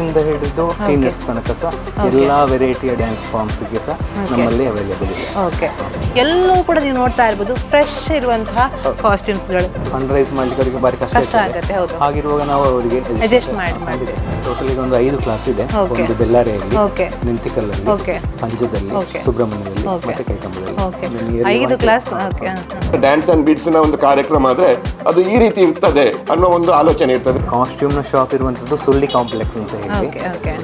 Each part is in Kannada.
ಇಂದ ಹಿಡಿದು ಸೀನಿಯರ್ಸ್ ತನಕ ಸಹ ಎಲ್ಲಾ ವೆರೈಟಿಯ ಡ್ಯಾನ್ಸ್ ಫಾರ್ಮ್ಸ್ಗೆ ಸಹ ನಮ್ಮಲ್ಲಿ ಅವೈಲೇಬಲ್ ಇದೆ. ಓಕೆ, ಎಲ್ಲವೂ ಕೂಡ ನೀವು ನೋಡ್ತಾ ಇರ್ಬೋದು ಫ್ರೆಶ್ ಇರುವಂತಹ ಕಾಸ್ಟ್ಯೂಮ್ಸ್ಗಳು. ಫಂಡ್ ರೈಸ್ ಮಾಡ್ಲಿಕ್ಕೆ ಅವರಿಗೆ ಬಾರಿ ಕಷ್ಟ ಆಗುತ್ತೆ. ಹೌದು, ಹಾಗಿರುವಾಗ ನಾವು ಅವರಿಗೆ ಅಡ್ಜಸ್ಟ್ ಮಾಡಿ ಟೋಟಲ್ ಈಗ ಒಂದು 5 ಕ್ಲಾಸ್ ಇದೆ. ಒಂದು ಬೆಲ್ಲಾರಿಯಲ್ಲಿ, ನಿಂತಿಕಲ್ಲಲ್ಲಿ, ಪಂಜದಲ್ಲಿ, ಸುಬ್ರಹ್ಮಣ್ಯದಲ್ಲಿ ಮತ್ತೆ ಕೈಕಂಬದಲ್ಲಿ 5 ಕ್ಲಾಸ್. ಡ್ಯಾನ್ಸ್ ಅಂಡ್ ಬೀಟ್ಸ್ ನ ಒಂದು ಕಾರ್ಯಕ್ರಮ ಆದ್ರೆ ಅದು ಈ ರೀತಿ ಇರ್ತದೆ ಅನ್ನೋ ಒಂದು ಆಲೋಚನೆ ಇರ್ತದೆ. ಕಾಸ್ಟ್ಯೂಮ್ ನ ಶಾಪ್ ಇರುವಂತದ್ದು ಸುಳ್ಳಿ ಕಾಂಪ್ಲೆಕ್ಸ್ ಅಂತ ಹೇಳಿ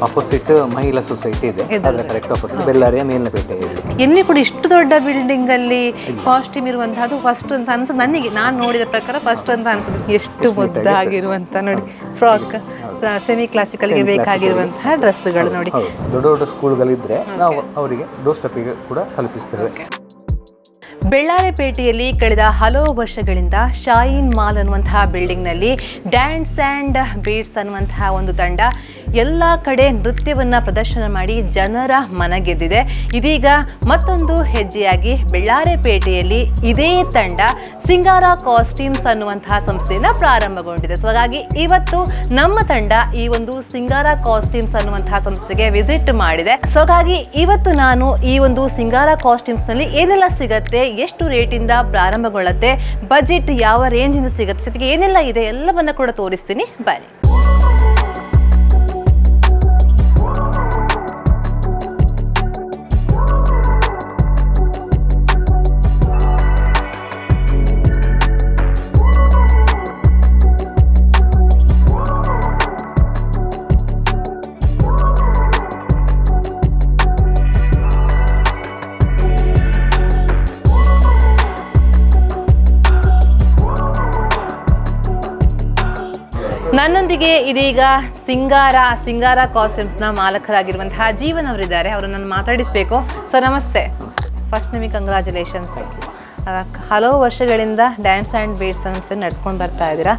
ಅಪೋಸಿಟ್ ಮಹಿಳಾ ಸೊಸೈಟಿ ಇದೆ. ಅದರ ಕರೆಕ್ಟ್ ಅಪೋಸಿಟ್ ಬೆಲ್ಲಾರಿಯ ಮೇಲ್ನಪೇಟೆ ಇದೆ. ಎಲ್ಲಿ ಕೂಡ ಇಷ್ಟು ದೊಡ್ಡ ಬಿಲ್ಡಿಂಗ್ ಅಲ್ಲಿ ಕಾಸ್ಟ್ಯೂಮ್ ಇರುವಂತಹದ್ದು ಫಸ್ಟ್ ಅಂತ ಅನ್ಸುತ್ತೆ ನನಗೆ. ನಾನು ನೋಡಿದ ಪ್ರಕಾರ ಫಸ್ಟ್ ಅಂತ ಅನ್ಸುತ್ತೆ. ಎಷ್ಟು ಮುದ್ದಾಗಿರುವಂತ ನೋಡಿ ಫ್ರಾಕ್, ಸೆಮಿ ಕ್ಲಾಸಿಕಲ್ಗೆ ಬೇಕಾಗಿರುವಂತಹ ಡ್ರೆಸ್ಗಳು ನೋಡಿ. ದೊಡ್ಡ ದೊಡ್ಡ ಸ್ಕೂಲ್ಗಳಿದ್ರೆ ನಾವು ಅವರಿಗೆ ಡೋರ್ ಸ್ಟೆಪ್ಪಿಗೆ ಕೂಡ ತಲುಪಿಸ್ತೇವೆ. ಬೆಳ್ಳಾರಿಪೇಟೆಯಲ್ಲಿ ಕಳೆದ ಹಲವು ವರ್ಷಗಳಿಂದ ಶಾಯಿನ್ ಮಾಲ್ ಅನ್ನುವಂತಹ ಬಿಲ್ಡಿಂಗ್ನಲ್ಲಿ ಡ್ಯಾನ್ಸ್ ಆ್ಯಂಡ್ ಬೀಟ್ಸ್ ಅನ್ನುವಂತಹ ಒಂದು ತಂಡ ಎಲ್ಲ ಕಡೆ ನೃತ್ಯವನ್ನು ಪ್ರದರ್ಶನ ಮಾಡಿ ಜನರ ಮನ ಗೆದ್ದಿದೆ. ಇದೀಗ ಮತ್ತೊಂದು ಹೆಜ್ಜೆಯಾಗಿ ಬೆಳ್ಳಾರಿಪೇಟೆಯಲ್ಲಿ ಇದೇ ತಂಡ ಸಿಂಗಾರ ಕಾಸ್ಟ್ಯೂಮ್ಸ್ ಅನ್ನುವಂತಹ ಸಂಸ್ಥೆಯನ್ನು ಪ್ರಾರಂಭಗೊಂಡಿದೆ. ಸೊ ಹಾಗಾಗಿ ಇವತ್ತು ನಮ್ಮ ತಂಡ ಈ ಒಂದು ಸಿಂಗಾರ ಕಾಸ್ಟ್ಯೂಮ್ಸ್ ಅನ್ನುವಂತಹ ಸಂಸ್ಥೆಗೆ ವಿಸಿಟ್ ಮಾಡಿದೆ. ಸೊ ಹಾಗಾಗಿ ಇವತ್ತು ನಾನು ಈ ಒಂದು ಸಿಂಗಾರ ಕಾಸ್ಟ್ಯೂಮ್ಸ್ನಲ್ಲಿ ಏನೆಲ್ಲ ಸಿಗತ್ತೆ, ಎಷ್ಟು ರೇಟಿಂದ ಪ್ರಾರಂಭಗೊಳ್ಳುತ್ತೆ, ಬಜೆಟ್ ಯಾವ ರೇಂಜಿಂದ ಸಿಗುತ್ತೆ, ಜೊತೆಗೆ ಏನೆಲ್ಲ ಇದೆ ಎಲ್ಲವನ್ನ ಕೂಡ ತೋರಿಸ್ತೀನಿ ಬನ್ನಿ. ನನ್ನೊಂದಿಗೆ ಇದೀಗ ಸಿಂಗಾರ ಕಾಸ್ಟ್ಯೂಮ್ಸ್ನ ಮಾಲಕರಾಗಿರುವಂತಹ ಜೀವನ್ ಅವರಿದ್ದಾರೆ. ಅವರನ್ನು ನಾನು ಮಾತಾಡಿಸಬೇಕು. ಸರ್ ನಮಸ್ತೆ. ಫಸ್ಟ್ ನಿಮಗೆ ಕಂಗ್ರ್ಯಾಚುಲೇಷನ್ಸ್. ಹಲವು ವರ್ಷಗಳಿಂದ ಡ್ಯಾನ್ಸ್ ಆ್ಯಂಡ್ ಬೀಟ್ಸ್ ಸಂಸ್ಥೆ ನಡೆಸ್ಕೊಂಡು ಬರ್ತಾ ಇದ್ದೀರಾ,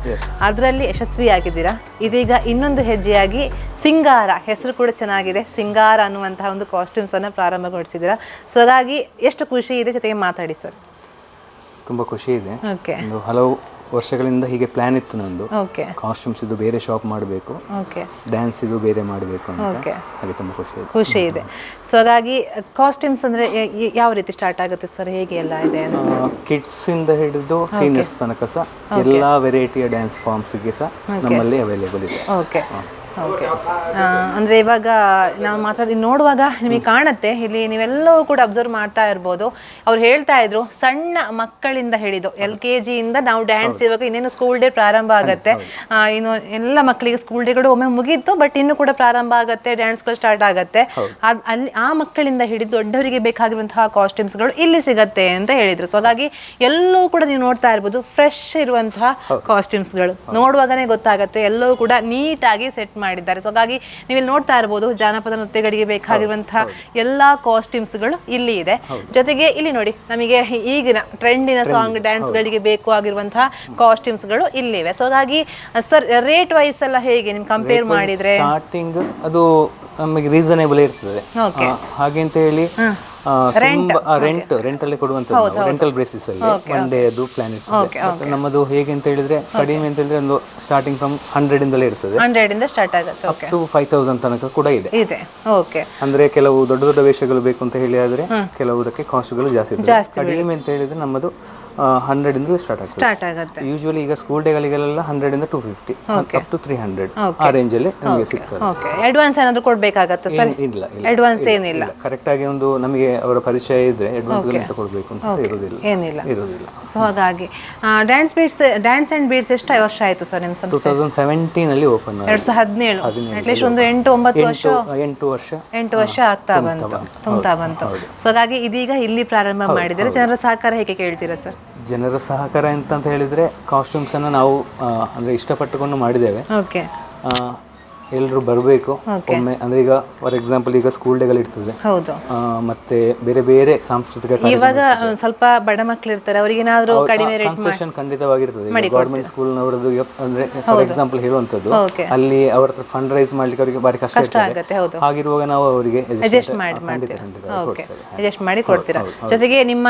ಅದರಲ್ಲಿ ಯಶಸ್ವಿಯಾಗಿದ್ದೀರಾ. ಇದೀಗ ಇನ್ನೊಂದು ಹೆಜ್ಜೆಯಾಗಿ ಸಿಂಗಾರ, ಹೆಸರು ಕೂಡ ಚೆನ್ನಾಗಿದೆ, ಸಿಂಗಾರ ಅನ್ನುವಂತಹ ಒಂದು ಕಾಸ್ಟ್ಯೂಮ್ಸನ್ನು ಪ್ರಾರಂಭಗೊಳಿಸಿದ್ದೀರಾ. ಸೊ ಹಾಗಾಗಿ ಎಷ್ಟು ಖುಷಿ ಇದೆ, ಜೊತೆಗೆ ಮಾತಾಡಿ ಸರ್. ತುಂಬ ಖುಷಿ ಇದೆ. ಓಕೆ, ಹಲವು ವರ್ಷಗಳಿಂದ ಹೀಗೆ ಪ್ಲಾನ್ ಇತ್ತು ನಂದು. ಓಕೆ, ಕಾಸ್ಟ್ಯೂಮ್ಸ್ ಇದು ಬೇರೆ ಶಾಪ್ ಮಾಡಬೇಕು, ಓಕೆ, ಡ್ಯಾನ್ಸ್ ಇದು ಬೇರೆ ಮಾಡಬೇಕು ಅಂತ. ಓಕೆ, ಹಾಗೆ ತುಂಬ ಖುಷಿ ಇದೆ. ಸೊ ಹಾಗಾಗಿ ಕಾಸ್ಟ್ಯೂಮ್ಸ್ ಅಂದರೆ ಯಾವ ರೀತಿ ಸ್ಟಾರ್ಟ್ ಆಗುತ್ತೆ ಸರ್, ಹೇಗೆ ಎಲ್ಲ ಇದೆ? ಕಿಡ್ಸ್ ಇಂದ ಹಿಡಿದು ಸೀನಿಯರ್ಸ್ ತನಕ ಸಹ ಎಲ್ಲಾ ವೆರೈಟಿಯ ಡ್ಯಾನ್ಸ್ ಫಾರ್ಮ್ಸ್ಗೆ ಸಹ ನಮ್ಮಲ್ಲಿ ಅವೈಲೇಬಲ್ ಇದೆ. Okay, okay. ಅಂದರೆ ಇವಾಗ ನಾವು ನೋಡುವಾಗ ನಿಮಗೆ ಕಾಣುತ್ತೆ, ಇಲ್ಲಿ ನೀವೆಲ್ಲವೂ ಕೂಡ ಅಬ್ಸರ್ವ್ ಮಾಡ್ತಾ ಇರ್ಬೋದು. ಅವ್ರು ಹೇಳ್ತಾ ಇದ್ರು ಸಣ್ಣ ಮಕ್ಕಳಿಂದ ಹಿಡಿದು LKG ಇಂದ ನಾವು ಡ್ಯಾನ್ಸ್ ಇವಾಗ ಇನ್ನೇನು ಸ್ಕೂಲ್ ಡೇ ಪ್ರಾರಂಭ ಆಗುತ್ತೆ. ಇನ್ನು ಎಲ್ಲ ಮಕ್ಕಳಿಗೆ ಸ್ಕೂಲ್ ಡೇಗಳು ಒಮ್ಮೆ ಮುಗೀತು, ಬಟ್ ಇನ್ನು ಕೂಡ ಪ್ರಾರಂಭ ಆಗುತ್ತೆ, ಡ್ಯಾನ್ಸ್ಗಳು ಸ್ಟಾರ್ಟ್ ಆಗುತ್ತೆ. ಅಲ್ಲಿ ಆ ಮಕ್ಕಳಿಂದ ಹಿಡಿದು ದೊಡ್ಡವರಿಗೆ ಬೇಕಾಗಿರುವಂತಹ ಕಾಸ್ಟ್ಯೂಮ್ಸ್ಗಳು ಇಲ್ಲಿ ಸಿಗತ್ತೆ ಅಂತ ಹೇಳಿದ್ರು. ಸೊ ಹಾಗಾಗಿ ಎಲ್ಲವೂ ಕೂಡ ನೀವು ನೋಡ್ತಾ ಇರ್ಬೋದು ಫ್ರೆಶ್ ಇರುವಂತಹ ಕಾಸ್ಟ್ಯೂಮ್ಸ್ಗಳು. ನೋಡುವಾಗನೇ ಗೊತ್ತಾಗುತ್ತೆ, ಎಲ್ಲವೂ ಕೂಡ ನೀಟಾಗಿ ಸೆಟ್ ಮಾಡಿದ್ದಾರೆ. ಸೊ ಹಾಗಾಗಿ ನೀವು ಇಲ್ಲಿ ನೋಡ್ತಾ ಇರಬಹುದು ಜಾನಪದ ನೃತ್ಯಗಳಿಗೆ ಬೇಕಾಗಿರುವಂತಹ ಎಲ್ಲಾ ಕಾಸ್ಟ್ಯೂಮ್ಸ್ಗಳು ಇಲ್ಲಿ ಇದೆ. ಜೊತೆಗೆ ಇಲ್ಲಿ ನೋಡಿ, ನಮಗೆ ಈಗಿನ ಟ್ರೆಂಡಿನ ಸಾಂಗ್ ಡ್ಯಾನ್ಸ್ ಗಳಿಗೆ ಬೇಕು ಆಗಿರುವಂತಹ ಕಾಸ್ಟ್ಯೂಮ್ಸ್ಗಳು ಇಲ್ಲಿವೆ. ಸೊ ಹಾಗಾಗಿ ಸರ್ ರೇಟ್ ವೈಸ್ ಎಲ್ಲ ಹೇಗೆ ನಿಮ್ ಕಂಪೇರ್ ಮಾಡಿದ್ರೆ? ಸ್ಟಾರ್ಟಿಂಗ್ ಅದು ನಮಗೆ ರೀಸನೇಬಲ್ ಇರ್ತದೆ. ಹಾಗೆ ಅಂತ ಹೇಳಿ ರೆಂಟ್ ಅಲ್ಲಿ ಕೊಡುವಂಥದ್ದು, ರೆಂಟಲ್ ಬೇಸಿಸ್ ಅಲ್ಲಿ ಒನ್ ಡೇ ಅದು ಪ್ಲಾನ್ ಇರ್ತದೆ. ನಮ್ಮದು ಹೇಗೆ ಅಂತ ಹೇಳಿದ್ರೆ ಕಡಿಮೆ ಅಂತ ಹೇಳಿದ್ರೆ ಒಂದು ಸ್ಟಾರ್ಟಿಂಗ್ ಫ್ರಮ್ 100 ಇಂದಲೇ ಇರ್ತದೆ. 100 ಇಂದ ಸ್ಟಾರ್ಟ್ ಆಗುತ್ತೆ. ಅಪ್ ಟು 5000 ತನಕ ಕೂಡ ಇದೆ. ಓಕೆ, ಅಂದ್ರೆ ಕೆಲವು ದೊಡ್ಡ ದೊಡ್ಡ ವೇಷಗಳು ಬೇಕು ಅಂತ ಹೇಳಿ ಆದ್ರೆ ಕೆಲವುದಕ್ಕೆ ಕಾಸ್ಟ್ಗಳು ಜಾಸ್ತಿ ಇರ್ತದೆ. ಕಡಿಮೆ ಅಂತ ಹೇಳಿದ್ರೆ ನಮ್ಮದು 100 ಇಂದಲೇ ಸ್ಟಾರ್ಟ್ ಆಗುತ್ತೆ. ಯೂಶುವಲಿ ಈಗ ಸ್ಕೂಲ್ ಡೇಗಳಿಗೆಲ್ಲ 100 ಇಂದ 250 ಅಪ್ ಟು 300 ಆ ರೇಂಜ್ ಅಲ್ಲಿ ನಮಗೆ ಸಿಗ್ತದೆ. ಓಕೆ, ಅಡ್ವಾನ್ಸ್ ಏನಾದರೂ ಕೊಡಬೇಕಾಗತ್ತಾ ಸರ್? ಇಲ್ಲ, ಅಡ್ವಾನ್ಸ್ ಏನಿಲ್ಲ. ಕರೆಕ್ಟ್ ಆಗಿ ಒಂದು ನಮಗೆ ಅವರ ಪರಿಚಯ ಇದ್ರೆ ಅಡ್ವಾನ್ಸ್ ಗಳು ಕೊಡಬೇಕು ಅಂತ ಇರೋದಿಲ್ಲ. ಸೊ ಹಾಗಾಗಿ ಡ್ಯಾನ್ಸ್ ಅಂಡ್ ಬೀಟ್ಸ್ ಎಷ್ಟು ವರ್ಷ ಆಯ್ತು ಸರ್ ನಿಮ್ಮ ಸಂಸ್ಥೆ? 2017 ಅಲ್ಲಿ ಓಪನ್. 2017 ಅಟ್ಲೀಸ್ಟ್ ಒಂದು 8-9 ವರ್ಷ 8 ವರ್ಷ ಆಗ್ತಾ ಬಂತು. ಸೊ ಹಾಗಾಗಿ ಇದೀಗ ಇಲ್ಲಿ ಪ್ರಾರಂಭ ಮಾಡಿದರೆ ಜನರ ಸಹಕಾರ ಹೇಗೆ ಕೇಳ್ತೀರಾ ಸರ್? ಜನರ ಸಹಕಾರ ಅಂತ ಹೇಳಿದ್ರೆ ಕಾಸ್ಟ್ಯೂಮ್ಸ್ ಅನ್ನು ನಾವು ಅಂದ್ರೆ ಇಷ್ಟಪಟ್ಟುಕೊಂಡು ಮಾಡಿದ್ದೇವೆ. ಓಕೆ, ಎಲ್ಲರೂ ಬರಬೇಕು ಒಮ್ಮೆ. ಅಂದ್ರೆ ಈಗ ಫಾರ್ ಎಕ್ಸಾಂಪಲ್ ಈಗ ಸ್ಕೂಲ್ ಡೇಗಳು ಇರ್ತದೆ, ಹೌದು, ಮತ್ತೆ ಬೇರೆ ಬೇರೆ ಸಾಂಸ್ಕೃತಿಕ ಇವಾಗ ಸ್ವಲ್ಪ ಬಡ ಮಕ್ಕಳು ಇರ್ತಾರೆ, ಅವರಿಗೆ ಏನಾದರೂ ಕಡಿಮೆ ರೇಟ್ ಕನ್ಸೆಷನ್ ಖಂಡಿತವಾಗಿರ್ತದೆ. ಗವರ್ಮೆಂಟ್ ಸ್ಕೂಲ್ ನವರದ್ದು ಅಂದ್ರೆ ಫಾರ್ ಎಕ್ಸಾಂಪಲ್ ಹೇಳುವಂತದ್ದು, ಅಲ್ಲಿ ಅವರ ಹತ್ರ ಫಂಡ್ ರೈಸ್ ಮಾಡ್ಲಿಕ್ಕೆ ಅವರಿಗೆ ಬಾರಿ ಕಷ್ಟ ಆಗುತ್ತೆ. ಹಾಗಿರುವಾಗ ನಾವು ಅವರಿಗೆ ಅಡ್ಜಸ್ಟ್ ಮಾಡಿ ಕೊಡ್ತೀರಾ. ಜೊತೆಗೆ ನಿಮ್ಮ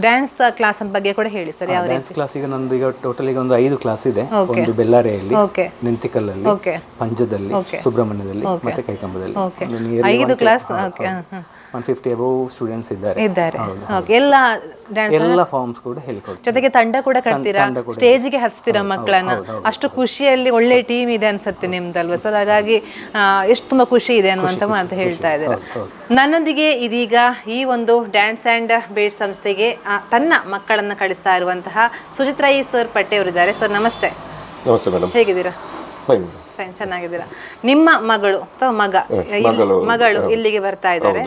ಡ್ಯಾನ್ಸ್ ಕ್ಲಾಸ್ ಬಗ್ಗೆ ಕೂಡ ಹೇಳಿ ಸರ್. ಯಾವ ಡ್ಯಾನ್ಸ್ ಕ್ಲಾಸ್ ಈಗ ನಂದು ಈಗ ಟೋಟಲ್ ಈಗ ಒಂದು 5 ಕ್ಲಾಸ್ ಇದೆ. ಒಂದು ಬೆಲ್ಲಾರಿಯಲ್ಲಿ, ನಿಂತಿಕಲ್ಲಲ್ಲಿ, ಪಂಜದಲ್ಲಿ, ಸುಬ್ರಹ್ಮಣ್ಯದಲ್ಲಿ ಮತ್ತೆ ಕೈಕಂಬದಲ್ಲಿ. ಐದು ಕ್ಲಾಸ್ 150 ಅಬೌವ್ ಸ್ಟೂಡೆಂಟ್ಸ್ ಇದ್ದಾರೆ. ಎಲ್ಲ ಎಲ್ಲ ಫಾರ್ಮ್ಸ್ ಕೂಡ ಹೇಳಿಕೊಡ್ತಾರೆ. ಜೊತೆಗೆ ತಂಡ ಕೂಡ ಕಟ್ತೀರಾ, ಸ್ಟೇಜಿಗೆ ಹಚ್ತೀರಾ ಮಕ್ಕಳನ್ನ. ಅಷ್ಟು ಖುಷಿಯಲ್ಲಿ ಒಳ್ಳೆ ಟೀಮ್ ಇದೆ ಅನ್ಸುತ್ತೆ ನಿಮ್ದಲ್ವಾ ಸರ್? ಹಾಗಾಗಿ ಎಷ್ಟು ತುಂಬಾ ಖುಷಿ ಇದೆ ಅನ್ನುವಂತ ಮಾತು ಹೇಳ್ತಾ ಇದ್ದಾರೆ. ನನ್ನೊಂದಿಗೆ ಇದೀಗ ಈ ಒಂದು ಡ್ಯಾನ್ಸ್ ಆ್ಯಂಡ್ ಬೇಡ್ ಸಂಸ್ಥೆಗೆ ತನ್ನ ಮಕ್ಕಳನ್ನ ಕಳಿಸ್ತಾ ಇರುವಂತಹ ಸುಚಿತ್ರಾಯಿ ಸರ್ ಪಟ್ಟೆ ಅವರಿದ್ದಾರೆ. ಸರ್ ನಮಸ್ತೆ. ನಮಸ್ತೆ ಮೇಡಮ್, ಹೇಗಿದ್ದೀರಾ? ಫೈನ್, ಚೆನ್ನಾಗಿದ್ದೀರಾ? ನಿಮ್ಮ ಮಗಳು ಅಥವಾ ಮಗಳು ಇಲ್ಲಿಗೆ ಬರ್ತಾ ಇದ್ದಾರೆ.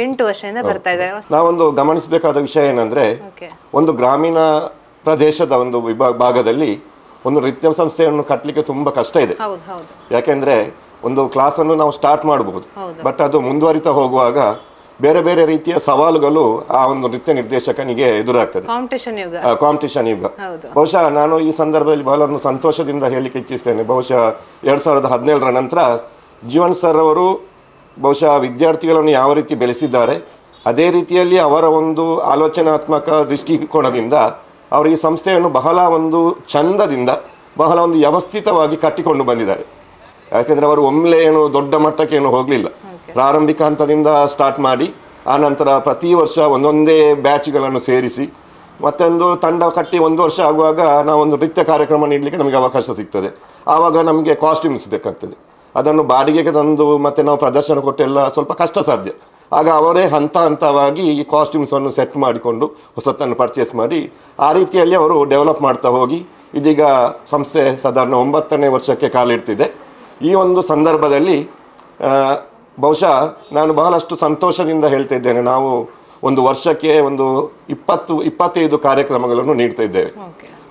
8 ವರ್ಷದಿಂದ ಬರ್ತಾ ಇದ್ದಾರೆ. ನಾವೊಂದು ಗಮನಿಸಬೇಕಾದ ವಿಷಯ ಏನಂದ್ರೆ, ಒಂದು ಗ್ರಾಮೀಣ ಪ್ರದೇಶದ ಒಂದು ಭಾಗದಲ್ಲಿ ಒಂದು ನೃತ್ಯ ಸಂಸ್ಥೆಯನ್ನು ಕಟ್ಟಲಿಕ್ಕೆ ತುಂಬಾ ಕಷ್ಟ ಇದೆ. ಯಾಕೆಂದ್ರೆ ಒಂದು ಕ್ಲಾಸ್ ಅನ್ನು ನಾವು ಸ್ಟಾರ್ಟ್ ಮಾಡಬಹುದು, ಬಟ್ ಅದು ಮುಂದುವರಿತಾ ಹೋಗುವಾಗ ಬೇರೆ ಬೇರೆ ರೀತಿಯ ಸವಾಲುಗಳು ಆ ಒಂದು ನೃತ್ಯ ನಿರ್ದೇಶಕನಿಗೆ ಎದುರಾಗ್ತದೆ. ಕಾಂಪಿಟೇಷನ್ ಯುಗ. ಬಹುಶಃ ನಾನು ಈ ಸಂದರ್ಭದಲ್ಲಿ ಬಹಳ ಸಂತೋಷದಿಂದ ಹೇಳಿಕ್ಕೆ ಇಚ್ಛಿಸ್ತೇನೆ. ಬಹುಶಃ 2017ರ ನಂತರ ಜೀವನ್ ಸರ್ ಅವರು ಬಹುಶಃ ವಿದ್ಯಾರ್ಥಿಗಳನ್ನು ಯಾವ ರೀತಿ ಬೆಳೆಸಿದ್ದಾರೆ, ಅದೇ ರೀತಿಯಲ್ಲಿ ಅವರ ಒಂದು ಆಲೋಚನಾತ್ಮಕ ದೃಷ್ಟಿಕೋನದಿಂದ ಅವರು ಈ ಸಂಸ್ಥೆಯನ್ನು ಬಹಳ ಒಂದು ಚಂದದಿಂದ ಬಹಳ ಒಂದು ವ್ಯವಸ್ಥಿತವಾಗಿ ಕಟ್ಟಿಕೊಂಡು ಬಂದಿದ್ದಾರೆ. ಯಾಕೆಂದರೆ ಅವರು ಒಮ್ಮೆಲೆ ಏನು ದೊಡ್ಡ ಮಟ್ಟಕ್ಕೆ ಏನು ಹೋಗಲಿಲ್ಲ. ಪ್ರಾರಂಭಿಕ ಹಂತದಿಂದ ಸ್ಟಾರ್ಟ್ ಮಾಡಿ ಆನಂತರ ಪ್ರತಿ ವರ್ಷ ಒಂದೊಂದೇ ಬ್ಯಾಚ್ಗಳನ್ನು ಸೇರಿಸಿ ಮತ್ತೊಂದು ತಂಡ ಕಟ್ಟಿ 1 ವರ್ಷ ಆಗುವಾಗ ನಾವೊಂದು ನೃತ್ಯ ಕಾರ್ಯಕ್ರಮ ನೀಡಲಿಕ್ಕೆ ನಮಗೆ ಅವಕಾಶ ಸಿಗ್ತದೆ. ಆವಾಗ ನಮಗೆ ಕಾಸ್ಟ್ಯೂಮ್ಸ್ ಬೇಕಾಗ್ತದೆ. ಅದನ್ನು ಬಾಡಿಗೆಗೆ ತಂದು ಮತ್ತೆ ನಾವು ಪ್ರದರ್ಶನ ಕೊಟ್ಟೆಲ್ಲ ಸ್ವಲ್ಪ ಕಷ್ಟ ಸಾಧ್ಯ. ಆಗ ಅವರೇ ಹಂತವಾಗಿ ಈ ಕಾಸ್ಟ್ಯೂಮ್ಸನ್ನು ಸೆಟ್ ಮಾಡಿಕೊಂಡು ಹೊಸತನ್ನು ಪರ್ಚೇಸ್ ಮಾಡಿ ಆ ರೀತಿಯಲ್ಲಿ ಅವರು ಡೆವಲಪ್ ಮಾಡ್ತಾ ಹೋಗಿ ಇದೀಗ ಸಂಸ್ಥೆ ಸಾಧಾರಣ 9ನೇ ವರ್ಷಕ್ಕೆ ಕಾಲಿಡ್ತಿದೆ. ಈ ಒಂದು ಸಂದರ್ಭದಲ್ಲಿ ಬಹುಶಃ ನಾನು ಬಹಳಷ್ಟು ಸಂತೋಷದಿಂದ ಹೇಳ್ತಾ ಇದ್ದೇನೆ. ನಾವು ಒಂದು ವರ್ಷಕ್ಕೆ ಒಂದು 20-25 ಕಾರ್ಯಕ್ರಮಗಳನ್ನು ನೀಡ್ತಾ ಇದ್ದೇವೆ.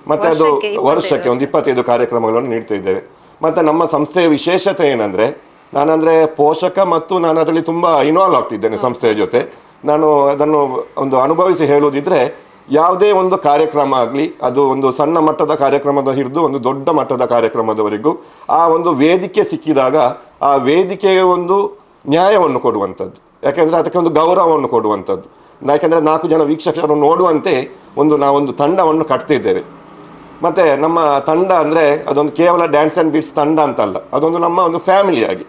ಮತ್ತು ಅದು ವರ್ಷಕ್ಕೆ ಒಂದು 25 ಕಾರ್ಯಕ್ರಮಗಳನ್ನು ನೀಡ್ತಾ ಇದ್ದೇವೆ. ಮತ್ತು ನಮ್ಮ ಸಂಸ್ಥೆಯ ವಿಶೇಷತೆ ಏನಂದರೆ, ನಾನಂದರೆ ಪೋಷಕ ಮತ್ತು ನಾನು ಅದರಲ್ಲಿ ತುಂಬ ಇನ್ವಾಲ್ವ್ ಆಗ್ತಿದ್ದೇನೆ ಸಂಸ್ಥೆಯ ಜೊತೆ. ನಾನು ಅದನ್ನು ಒಂದು ಅನುಭವಿಸಿ ಹೇಳುವುದಿದ್ರೆ, ಯಾವುದೇ ಒಂದು ಕಾರ್ಯಕ್ರಮ ಆಗಲಿ, ಅದು ಒಂದು ಸಣ್ಣ ಮಟ್ಟದ ಕಾರ್ಯಕ್ರಮದ ಹಿಡಿದು ಒಂದು ದೊಡ್ಡ ಮಟ್ಟದ ಕಾರ್ಯಕ್ರಮದವರೆಗೂ ಆ ಒಂದು ವೇದಿಕೆ ಸಿಕ್ಕಿದಾಗ ಆ ವೇದಿಕೆಗೆ ಒಂದು ನ್ಯಾಯವನ್ನು ಕೊಡುವಂಥದ್ದು, ಯಾಕೆಂದರೆ ಅದಕ್ಕೆ ಒಂದು ಗೌರವವನ್ನು ಕೊಡುವಂಥದ್ದು. ಯಾಕೆಂದರೆ 4 ಜನ ವೀಕ್ಷಕರು ನೋಡುವಂತೆ ನಾವೊಂದು ತಂಡವನ್ನು ಕಟ್ತಿದ್ದೇವೆ. ಮತ್ತು ನಮ್ಮ ತಂಡ ಅಂದರೆ ಅದೊಂದು ಕೇವಲ ಡ್ಯಾನ್ಸ್ ಆ್ಯಂಡ್ ಬೀಟ್ಸ್ ತಂಡ ಅಂತಲ್ಲ, ಅದೊಂದು ನಮ್ಮ ಒಂದು ಫ್ಯಾಮಿಲಿಯಾಗಿ.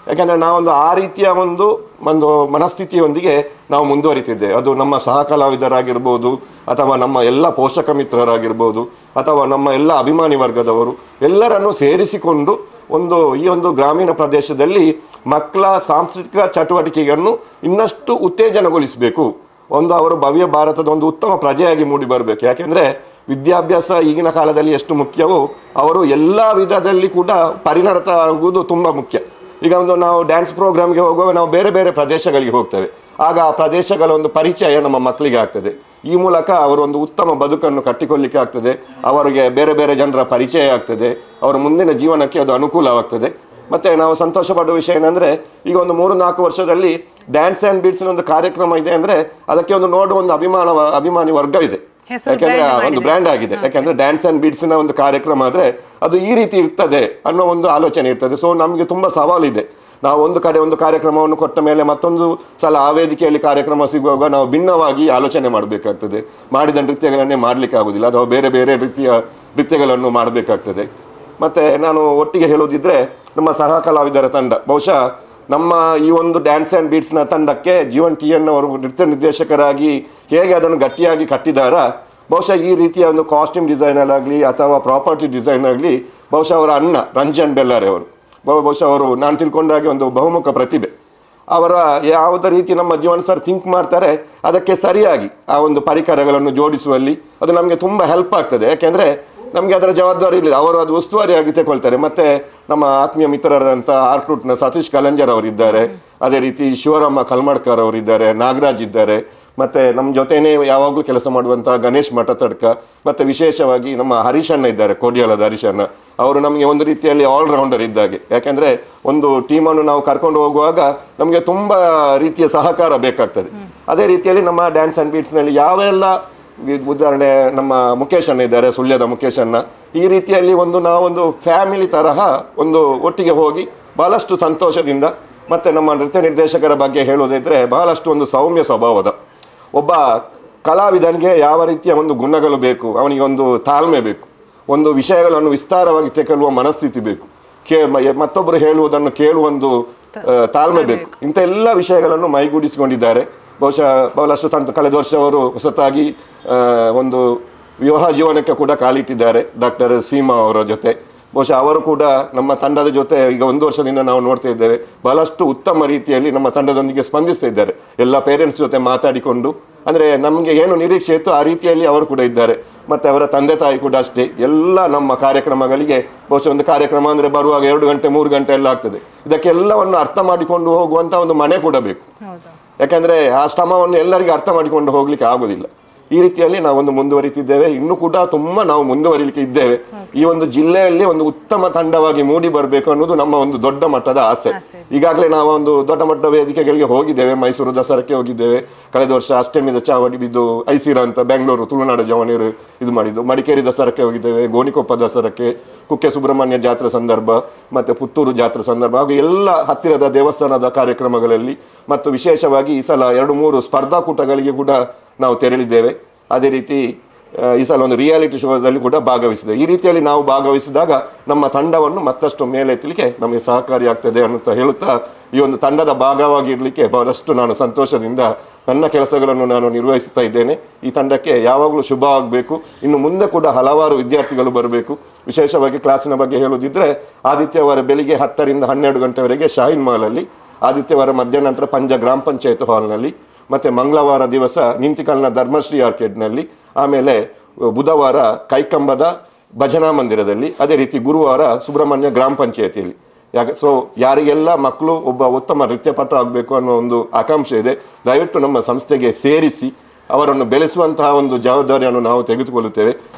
ಯಾಕೆಂದರೆ ನಾವೊಂದು ಆ ರೀತಿಯ ಒಂದು ಮನಸ್ಥಿತಿಯೊಂದಿಗೆ ನಾವು ಮುಂದುವರಿತಿದ್ದೇವೆ. ಅದು ನಮ್ಮ ಸಹ ಕಲಾವಿದರಾಗಿರ್ಬೋದು, ಅಥವಾ ನಮ್ಮ ಎಲ್ಲ ಪೋಷಕ ಮಿತ್ರರಾಗಿರ್ಬೋದು, ಅಥವಾ ನಮ್ಮ ಎಲ್ಲ ಅಭಿಮಾನಿ ವರ್ಗದವರು ಎಲ್ಲರನ್ನು ಸೇರಿಸಿಕೊಂಡು ಈ ಒಂದು ಗ್ರಾಮೀಣ ಪ್ರದೇಶದಲ್ಲಿ ಮಕ್ಕಳ ಸಾಂಸ್ಕೃತಿಕ ಚಟುವಟಿಕೆಯನ್ನು ಇನ್ನಷ್ಟು ಉತ್ತೇಜನಗೊಳಿಸಬೇಕು. ಅವರು ಭವ್ಯ ಭಾರತದ ಒಂದು ಉತ್ತಮ ಪ್ರಜೆಯಾಗಿ ಮೂಡಿ ಬರಬೇಕು. ಯಾಕೆಂದರೆ ವಿದ್ಯಾಭ್ಯಾಸ ಈಗಿನ ಕಾಲದಲ್ಲಿ ಎಷ್ಟು ಮುಖ್ಯವೋ ಅವರು ಎಲ್ಲ ವಿಧದಲ್ಲಿ ಕೂಡ ಪರಿಣತ ಆಗುವುದು ತುಂಬ ಮುಖ್ಯ. ಈಗ ನಾವು ಡ್ಯಾನ್ಸ್ ಪ್ರೋಗ್ರಾಮ್ಗೆ ಹೋಗುವಾಗ ನಾವು ಬೇರೆ ಬೇರೆ ಪ್ರದೇಶಗಳಿಗೆ ಹೋಗ್ತೇವೆ. ಆಗ ಆ ಪ್ರದೇಶಗಳ ಒಂದು ಪರಿಚಯ ನಮ್ಮ ಮಕ್ಕಳಿಗೆ ಆಗ್ತದೆ. ಈ ಮೂಲಕ ಅವರೊಂದು ಉತ್ತಮ ಬದುಕನ್ನು ಕಟ್ಟಿಕೊಳ್ಳಿಕ್ಕೆ ಆಗ್ತದೆ. ಅವರಿಗೆ ಬೇರೆ ಬೇರೆ ಜನರ ಪರಿಚಯ ಆಗ್ತದೆ. ಅವರ ಮುಂದಿನ ಜೀವನಕ್ಕೆ ಅದು ಅನುಕೂಲವಾಗ್ತದೆ. ಮತ್ತು ನಾವು ಸಂತೋಷ ಪಡುವ ವಿಷಯ ಏನಂದರೆ, ಈಗ ಒಂದು 3-4 ವರ್ಷದಲ್ಲಿ ಡ್ಯಾನ್ಸ್ ಆ್ಯಂಡ್ ಬೀಟ್ಸ್ನ ಒಂದು ಕಾರ್ಯಕ್ರಮ ಇದೆ ಅಂದರೆ ಅದಕ್ಕೆ ನೋಡುವ ಒಂದು ಅಭಿಮಾನಿ ವರ್ಗ ಇದೆ. ಯಾಕೆಂದರೆ ಒಂದು ಬ್ರ್ಯಾಂಡ್ ಆಗಿದೆ. ಯಾಕೆಂದರೆ ಡ್ಯಾನ್ಸ್ ಆ್ಯಂಡ್ ಬೀಟ್ಸ್ನ ಒಂದು ಕಾರ್ಯಕ್ರಮ ಆದರೆ ಅದು ಈ ರೀತಿ ಇರ್ತದೆ ಅನ್ನೋ ಒಂದು ಆಲೋಚನೆ ಇರ್ತದೆ. ಸೊ ನಮಗೆ ತುಂಬ ಸವಾಲಿದೆ. ನಾವು ಒಂದು ಕಡೆ ಒಂದು ಕಾರ್ಯಕ್ರಮವನ್ನು ಕೊಟ್ಟ ಮೇಲೆ ಮತ್ತೊಂದು ಸಲ ಆ ವೇದಿಕೆಯಲ್ಲಿ ಕಾರ್ಯಕ್ರಮ ಸಿಗುವಾಗ ನಾವು ಭಿನ್ನವಾಗಿ ಆಲೋಚನೆ ಮಾಡಬೇಕಾಗ್ತದೆ. ಮಾಡಿದ ನೃತ್ಯಗಳನ್ನೇ ಮಾಡಲಿಕ್ಕೆ ಆಗೋದಿಲ್ಲ, ಅಥವಾ ಬೇರೆ ಬೇರೆ ರೀತಿಯ ನೃತ್ಯಗಳನ್ನು ಮಾಡಬೇಕಾಗ್ತದೆ. ಮತ್ತು ನಾನು ಒಟ್ಟಿಗೆ ಹೇಳೋದಿದ್ರೆ, ನಮ್ಮ ಸಹ ಕಲಾವಿದರ ತಂಡ ಬಹುಶಃ ನಮ್ಮ ಈ ಒಂದು ಡ್ಯಾನ್ಸ್ ಆ್ಯಂಡ್ ಬೀಟ್ಸ್ನ ತಂಡಕ್ಕೆ ಜೀವನ್ TN ಅವರು ನೃತ್ಯ ನಿರ್ದೇಶಕರಾಗಿ ಹೇಗೆ ಅದನ್ನು ಗಟ್ಟಿಯಾಗಿ ಕಟ್ಟಿದಾರ, ಬಹುಶಃ ಈ ರೀತಿಯ ಒಂದು ಕಾಸ್ಟ್ಯೂಮ್ ಡಿಸೈನಲ್ಲಾಗಲಿ ಅಥವಾ ಪ್ರಾಪರ್ಟಿ ಡಿಸೈನ್ ಆಗಲಿ ಬಹುಶಃ ಅವರ ಅಣ್ಣ ರಂಜನ್ ಬೆಲ್ಲಾರೆ ಅವರು ಬಹುಶಃ ಅವರು ನಾನು ತಿಳ್ಕೊಂಡಾಗೆ ಒಂದು ಬಹುಮುಖ ಪ್ರತಿಭೆ. ಅವರ ಯಾವುದೇ ರೀತಿ ನಮ್ಮ ಜೀವನ್ ಸರ್ ಥಿಂಕ್ ಮಾಡ್ತಾರೆ ಅದಕ್ಕೆ ಸರಿಯಾಗಿ ಆ ಒಂದು ಪರಿಕರಗಳನ್ನು ಜೋಡಿಸುವಲ್ಲಿ ಅದು ನಮಗೆ ತುಂಬ ಹೆಲ್ಪ್ ಆಗ್ತದೆ. ಯಾಕೆಂದರೆ ನಮಗೆ ಅದರ ಜವಾಬ್ದಾರಿ ಇಲ್ಲ, ಅವರು ಅದು ಉಸ್ತುವಾರಿಯಾಗಿ ತೆಗೊಳ್ತಾರೆ. ಮತ್ತು ನಮ್ಮ ಆತ್ಮೀಯ ಮಿತ್ರರಾದಂಥ ಆರ್ಟ್ರೂಟ್ನ ಸತೀಶ್ ಕಲಂಜರ್ ಅವರಿದ್ದಾರೆ, ಅದೇ ರೀತಿ ಶಿವರಾಮ ಕಲ್ಮಡ್ಕರ್ ಅವರಿದ್ದಾರೆ, ನಾಗರಾಜ್ ಇದ್ದಾರೆ, ಮತ್ತು ನಮ್ಮ ಜೊತೆನೇ ಯಾವಾಗಲೂ ಕೆಲಸ ಮಾಡುವಂಥ ಗಣೇಶ್ ಮಠತಡ್ಕ, ಮತ್ತು ವಿಶೇಷವಾಗಿ ನಮ್ಮ ಹರೀಶಣ್ಣ ಇದ್ದಾರೆ, ಕೋಡಿಯಾಲದ ಹರೀಶಣ್ಣ. ಅವರು ನಮಗೆ ಒಂದು ರೀತಿಯಲ್ಲಿ ಆಲ್ರೌಂಡರ್ ಇದ್ದಾಗೆ. ಯಾಕೆಂದರೆ ಒಂದು ಟೀಮನ್ನು ನಾವು ಕರ್ಕೊಂಡು ಹೋಗುವಾಗ ನಮಗೆ ತುಂಬ ರೀತಿಯ ಸಹಕಾರ ಬೇಕಾಗ್ತದೆ. ಅದೇ ರೀತಿಯಲ್ಲಿ ನಮ್ಮ ಡ್ಯಾನ್ಸ್ ಆ್ಯಂಡ್ ಬೀಟ್ಸ್ನಲ್ಲಿ ಯಾವೆಲ್ಲ ಉದಾಹರಣೆ ನಮ್ಮ ಮುಖೇಶ್ ಅಣ್ಣ ಇದ್ದಾರೆ, ಸುಳ್ಯದ ಮುಖೇಶ್ ಅಣ್ಣ. ಈ ರೀತಿಯಲ್ಲಿ ನಾವೊಂದು ಫ್ಯಾಮಿಲಿ ತರಹ ಒಟ್ಟಿಗೆ ಹೋಗಿ ಬಹಳಷ್ಟು ಸಂತೋಷದಿಂದ. ಮತ್ತು ನಮ್ಮ ನೃತ್ಯ ನಿರ್ದೇಶಕರ ಬಗ್ಗೆ ಹೇಳೋದಿದ್ರೆ ಬಹಳಷ್ಟು ಒಂದು ಸೌಮ್ಯ ಸ್ವಭಾವದ ಒಬ್ಬ ಕಲಾವಿದನಿಗೆ ಯಾವ ರೀತಿಯ ಒಂದು ಗುಣಗಳು ಬೇಕು, ಅವನಿಗೆ ಒಂದು ತಾಳ್ಮೆ ಬೇಕು, ಒಂದು ವಿಷಯಗಳನ್ನು ವಿಸ್ತಾರವಾಗಿ ತೆಗೆದುಕೊಳ್ಳುವ ಮನಸ್ಥಿತಿ ಬೇಕು. ಮತ್ತೊಬ್ಬರು ಹೇಳುವುದನ್ನು ಕೇಳುವೊಂದು ತಾಳ್ಮೆ ಬೇಕು. ಇಂಥ ಎಲ್ಲ ವಿಷಯಗಳನ್ನು ಮೈಗೂಡಿಸಿಕೊಂಡಿದ್ದಾರೆ. ಬಹುಶಃ ಬಹಳಷ್ಟು ಕಳೆದ ವರ್ಷ ಅವರು ಹೊಸತಾಗಿ ಒಂದು ವಿವಾಹ ಜೀವನಕ್ಕೆ ಕೂಡ ಕಾಲಿಟ್ಟಿದ್ದಾರೆ ಡಾಕ್ಟರ್ ಸೀಮಾ ಅವರ ಜೊತೆ. ಬಹುಶಃ ಅವರು ಕೂಡ ನಮ್ಮ ತಂಡದ ಜೊತೆ ಈಗ 1 ವರ್ಷದಿಂದ ನಾವು ನೋಡ್ತಾ ಇದ್ದೇವೆ, ಬಹಳಷ್ಟು ಉತ್ತಮ ರೀತಿಯಲ್ಲಿ ನಮ್ಮ ತಂಡದೊಂದಿಗೆ ಸ್ಪಂದಿಸ್ತಾ ಇದ್ದಾರೆ. ಎಲ್ಲ ಪೇರೆಂಟ್ಸ್ ಜೊತೆ ಮಾತಾಡಿಕೊಂಡು, ಅಂದರೆ ನಮಗೆ ಏನು ನಿರೀಕ್ಷೆ ಇತ್ತು ಆ ರೀತಿಯಲ್ಲಿ ಅವರು ಕೂಡ ಇದ್ದಾರೆ. ಮತ್ತು ಅವರ ತಂದೆ ತಾಯಿ ಕೂಡ ಅಷ್ಟೇ. ಎಲ್ಲ ನಮ್ಮ ಕಾರ್ಯಕ್ರಮಗಳಿಗೆ ಬಹುಶಃ ಒಂದು ಕಾರ್ಯಕ್ರಮ ಅಂದರೆ ಬರುವಾಗ 2 ಗಂಟೆ 3 ಗಂಟೆ ಎಲ್ಲ ಆಗ್ತದೆ. ಇದಕ್ಕೆಲ್ಲವನ್ನು ಅರ್ಥ ಮಾಡಿಕೊಂಡು ಹೋಗುವಂಥ ಒಂದು ಮನೆ ಕೂಡ ಬೇಕು. ಯಾಕಂದರೆ ಆ ಶ್ರಮವನ್ನು ಎಲ್ಲರಿಗೂ ಅರ್ಥ ಮಾಡಿಕೊಂಡು ಹೋಗ್ಲಿಕ್ಕೆ ಆಗೋದಿಲ್ಲ. ಈ ರೀತಿಯಲ್ಲಿ ನಾವೊಂದು ಮುಂದುವರಿತಿದ್ದೇವೆ. ಇನ್ನೂ ಕೂಡ ತುಂಬ ನಾವು ಮುಂದುವರಿಲಿಕ್ಕೆ ಇದ್ದೇವೆ. ಈ ಒಂದು ಜಿಲ್ಲೆಯಲ್ಲಿ ಒಂದು ಉತ್ತಮ ತಂಡವಾಗಿ ಮೂಡಿ ಬರಬೇಕು ಅನ್ನೋದು ನಮ್ಮ ಒಂದು ದೊಡ್ಡ ಮಟ್ಟದ ಆಸೆ. ಈಗಾಗಲೇ ನಾವು ಒಂದು ದೊಡ್ಡ ಮಟ್ಟದ ವೇದಿಕೆಗಳಿಗೆ ಹೋಗಿದ್ದೇವೆ. ಮೈಸೂರು ದಸರಾಕ್ಕೆ ಹೋಗಿದ್ದೇವೆ. ಕಳೆದ ವರ್ಷ ಅಷ್ಟಮಿದ ಚಾವಡಿ ಬಿದ್ದು ಐಸಿರ ಅಂತ ಬೆಂಗಳೂರು ತುಳುನಾಡು ಜವನಿಯರು ಇದು ಮಾಡಿದ್ದು. ಮಡಿಕೇರಿ ದಸರಾಕ್ಕೆ ಹೋಗಿದ್ದೇವೆ, ಗೋಣಿಕೊಪ್ಪ ದಸರಾಕ್ಕೆ, ಕುಕ್ಕೆ ಸುಬ್ರಹ್ಮಣ್ಯ ಜಾತ್ರೆ ಸಂದರ್ಭ, ಮತ್ತು ಪುತ್ತೂರು ಜಾತ್ರೆ ಸಂದರ್ಭ, ಹಾಗೂ ಎಲ್ಲ ಹತ್ತಿರದ ದೇವಸ್ಥಾನದ ಕಾರ್ಯಕ್ರಮಗಳಲ್ಲಿ, ಮತ್ತು ವಿಶೇಷವಾಗಿ ಈ ಸಲ 2-3 ಸ್ಪರ್ಧಾಕೂಟಗಳಿಗೆ ಕೂಡ ನಾವು ತೆರಳಿದ್ದೇವೆ. ಅದೇ ರೀತಿ ಈ ಸಲ ಒಂದು ರಿಯಾಲಿಟಿ ಶೋದಲ್ಲಿ ಕೂಡ ಭಾಗವಹಿಸಿದೆ. ಈ ರೀತಿಯಲ್ಲಿ ನಾವು ಭಾಗವಹಿಸಿದಾಗ ನಮ್ಮ ತಂಡವನ್ನು ಮತ್ತಷ್ಟು ಮೇಲೆತ್ತಲಿಕ್ಕೆ ನಮಗೆ ಸಹಕಾರಿಯಾಗ್ತದೆ ಅನ್ನುತ್ತಾ ಹೇಳುತ್ತಾ, ಈ ಒಂದು ತಂಡದ ಭಾಗವಾಗಿರಲಿಕ್ಕೆ ಬಹಳಷ್ಟು ನಾನು ಸಂತೋಷದಿಂದ ನನ್ನ ಕೆಲಸಗಳನ್ನು ನಾನು ನಿರ್ವಹಿಸ್ತಾ ಇದ್ದೇನೆ. ಈ ತಂಡಕ್ಕೆ ಯಾವಾಗಲೂ ಶುಭ ಆಗಬೇಕು. ಇನ್ನು ಮುಂದೆ ಕೂಡ ಹಲವಾರು ವಿದ್ಯಾರ್ಥಿಗಳು ಬರಬೇಕು. ವಿಶೇಷವಾಗಿ ಕ್ಲಾಸಿನ ಬಗ್ಗೆ ಹೇಳುವುದಿದ್ರೆ, ಆದಿತ್ಯವಾರ ಬೆಳಿಗ್ಗೆ 10 ರಿಂದ 12 ಗಂಟೆವರೆಗೆ ಶಾಹಿನ್ ಮಾಲಲ್ಲಿ, ಆದಿತ್ಯವಾರ ಮಧ್ಯಾಹ್ನ ನಂತರ ಪಂಜ ಗ್ರಾಮ ಪಂಚಾಯತ್ ಹಾಲ್ನಲ್ಲಿ, ಮತ್ತು ಮಂಗಳವಾರ ದಿವಸ ನಿಂತಿಕಲ್ನ ಧರ್ಮಶ್ರೀ ಆರ್ಕೇಡ್ನಲ್ಲಿ, ಆಮೇಲೆ ಬುಧವಾರ ಕೈಕಂಬದ ಭಜನಾ ಮಂದಿರದಲ್ಲಿ, ಅದೇ ರೀತಿ ಗುರುವಾರ ಸುಬ್ರಹ್ಮಣ್ಯ ಗ್ರಾಮ ಪಂಚಾಯತಿಯಲ್ಲಿ. ಯಾರಿಗೆಲ್ಲ ಮಕ್ಕಳು ಒಬ್ಬ ಉತ್ತಮ ನೃತ್ಯಪಟ ಆಗಬೇಕು ಅನ್ನೋ ಒಂದು ಆಕಾಂಕ್ಷೆ ಇದೆ, ದಯವಿಟ್ಟು ನಮ್ಮ ಸಂಸ್ಥೆಗೆ ಸೇರಿಸಿ ಅವರನ್ನು ಬೆಳೆಸುವಂತಹ ಒಂದು ಜವಾಬ್ದಾರಿಯನ್ನು ನಾವು ತೆಗೆದುಕೊಳ್ಳುತ್ತೇವೆ.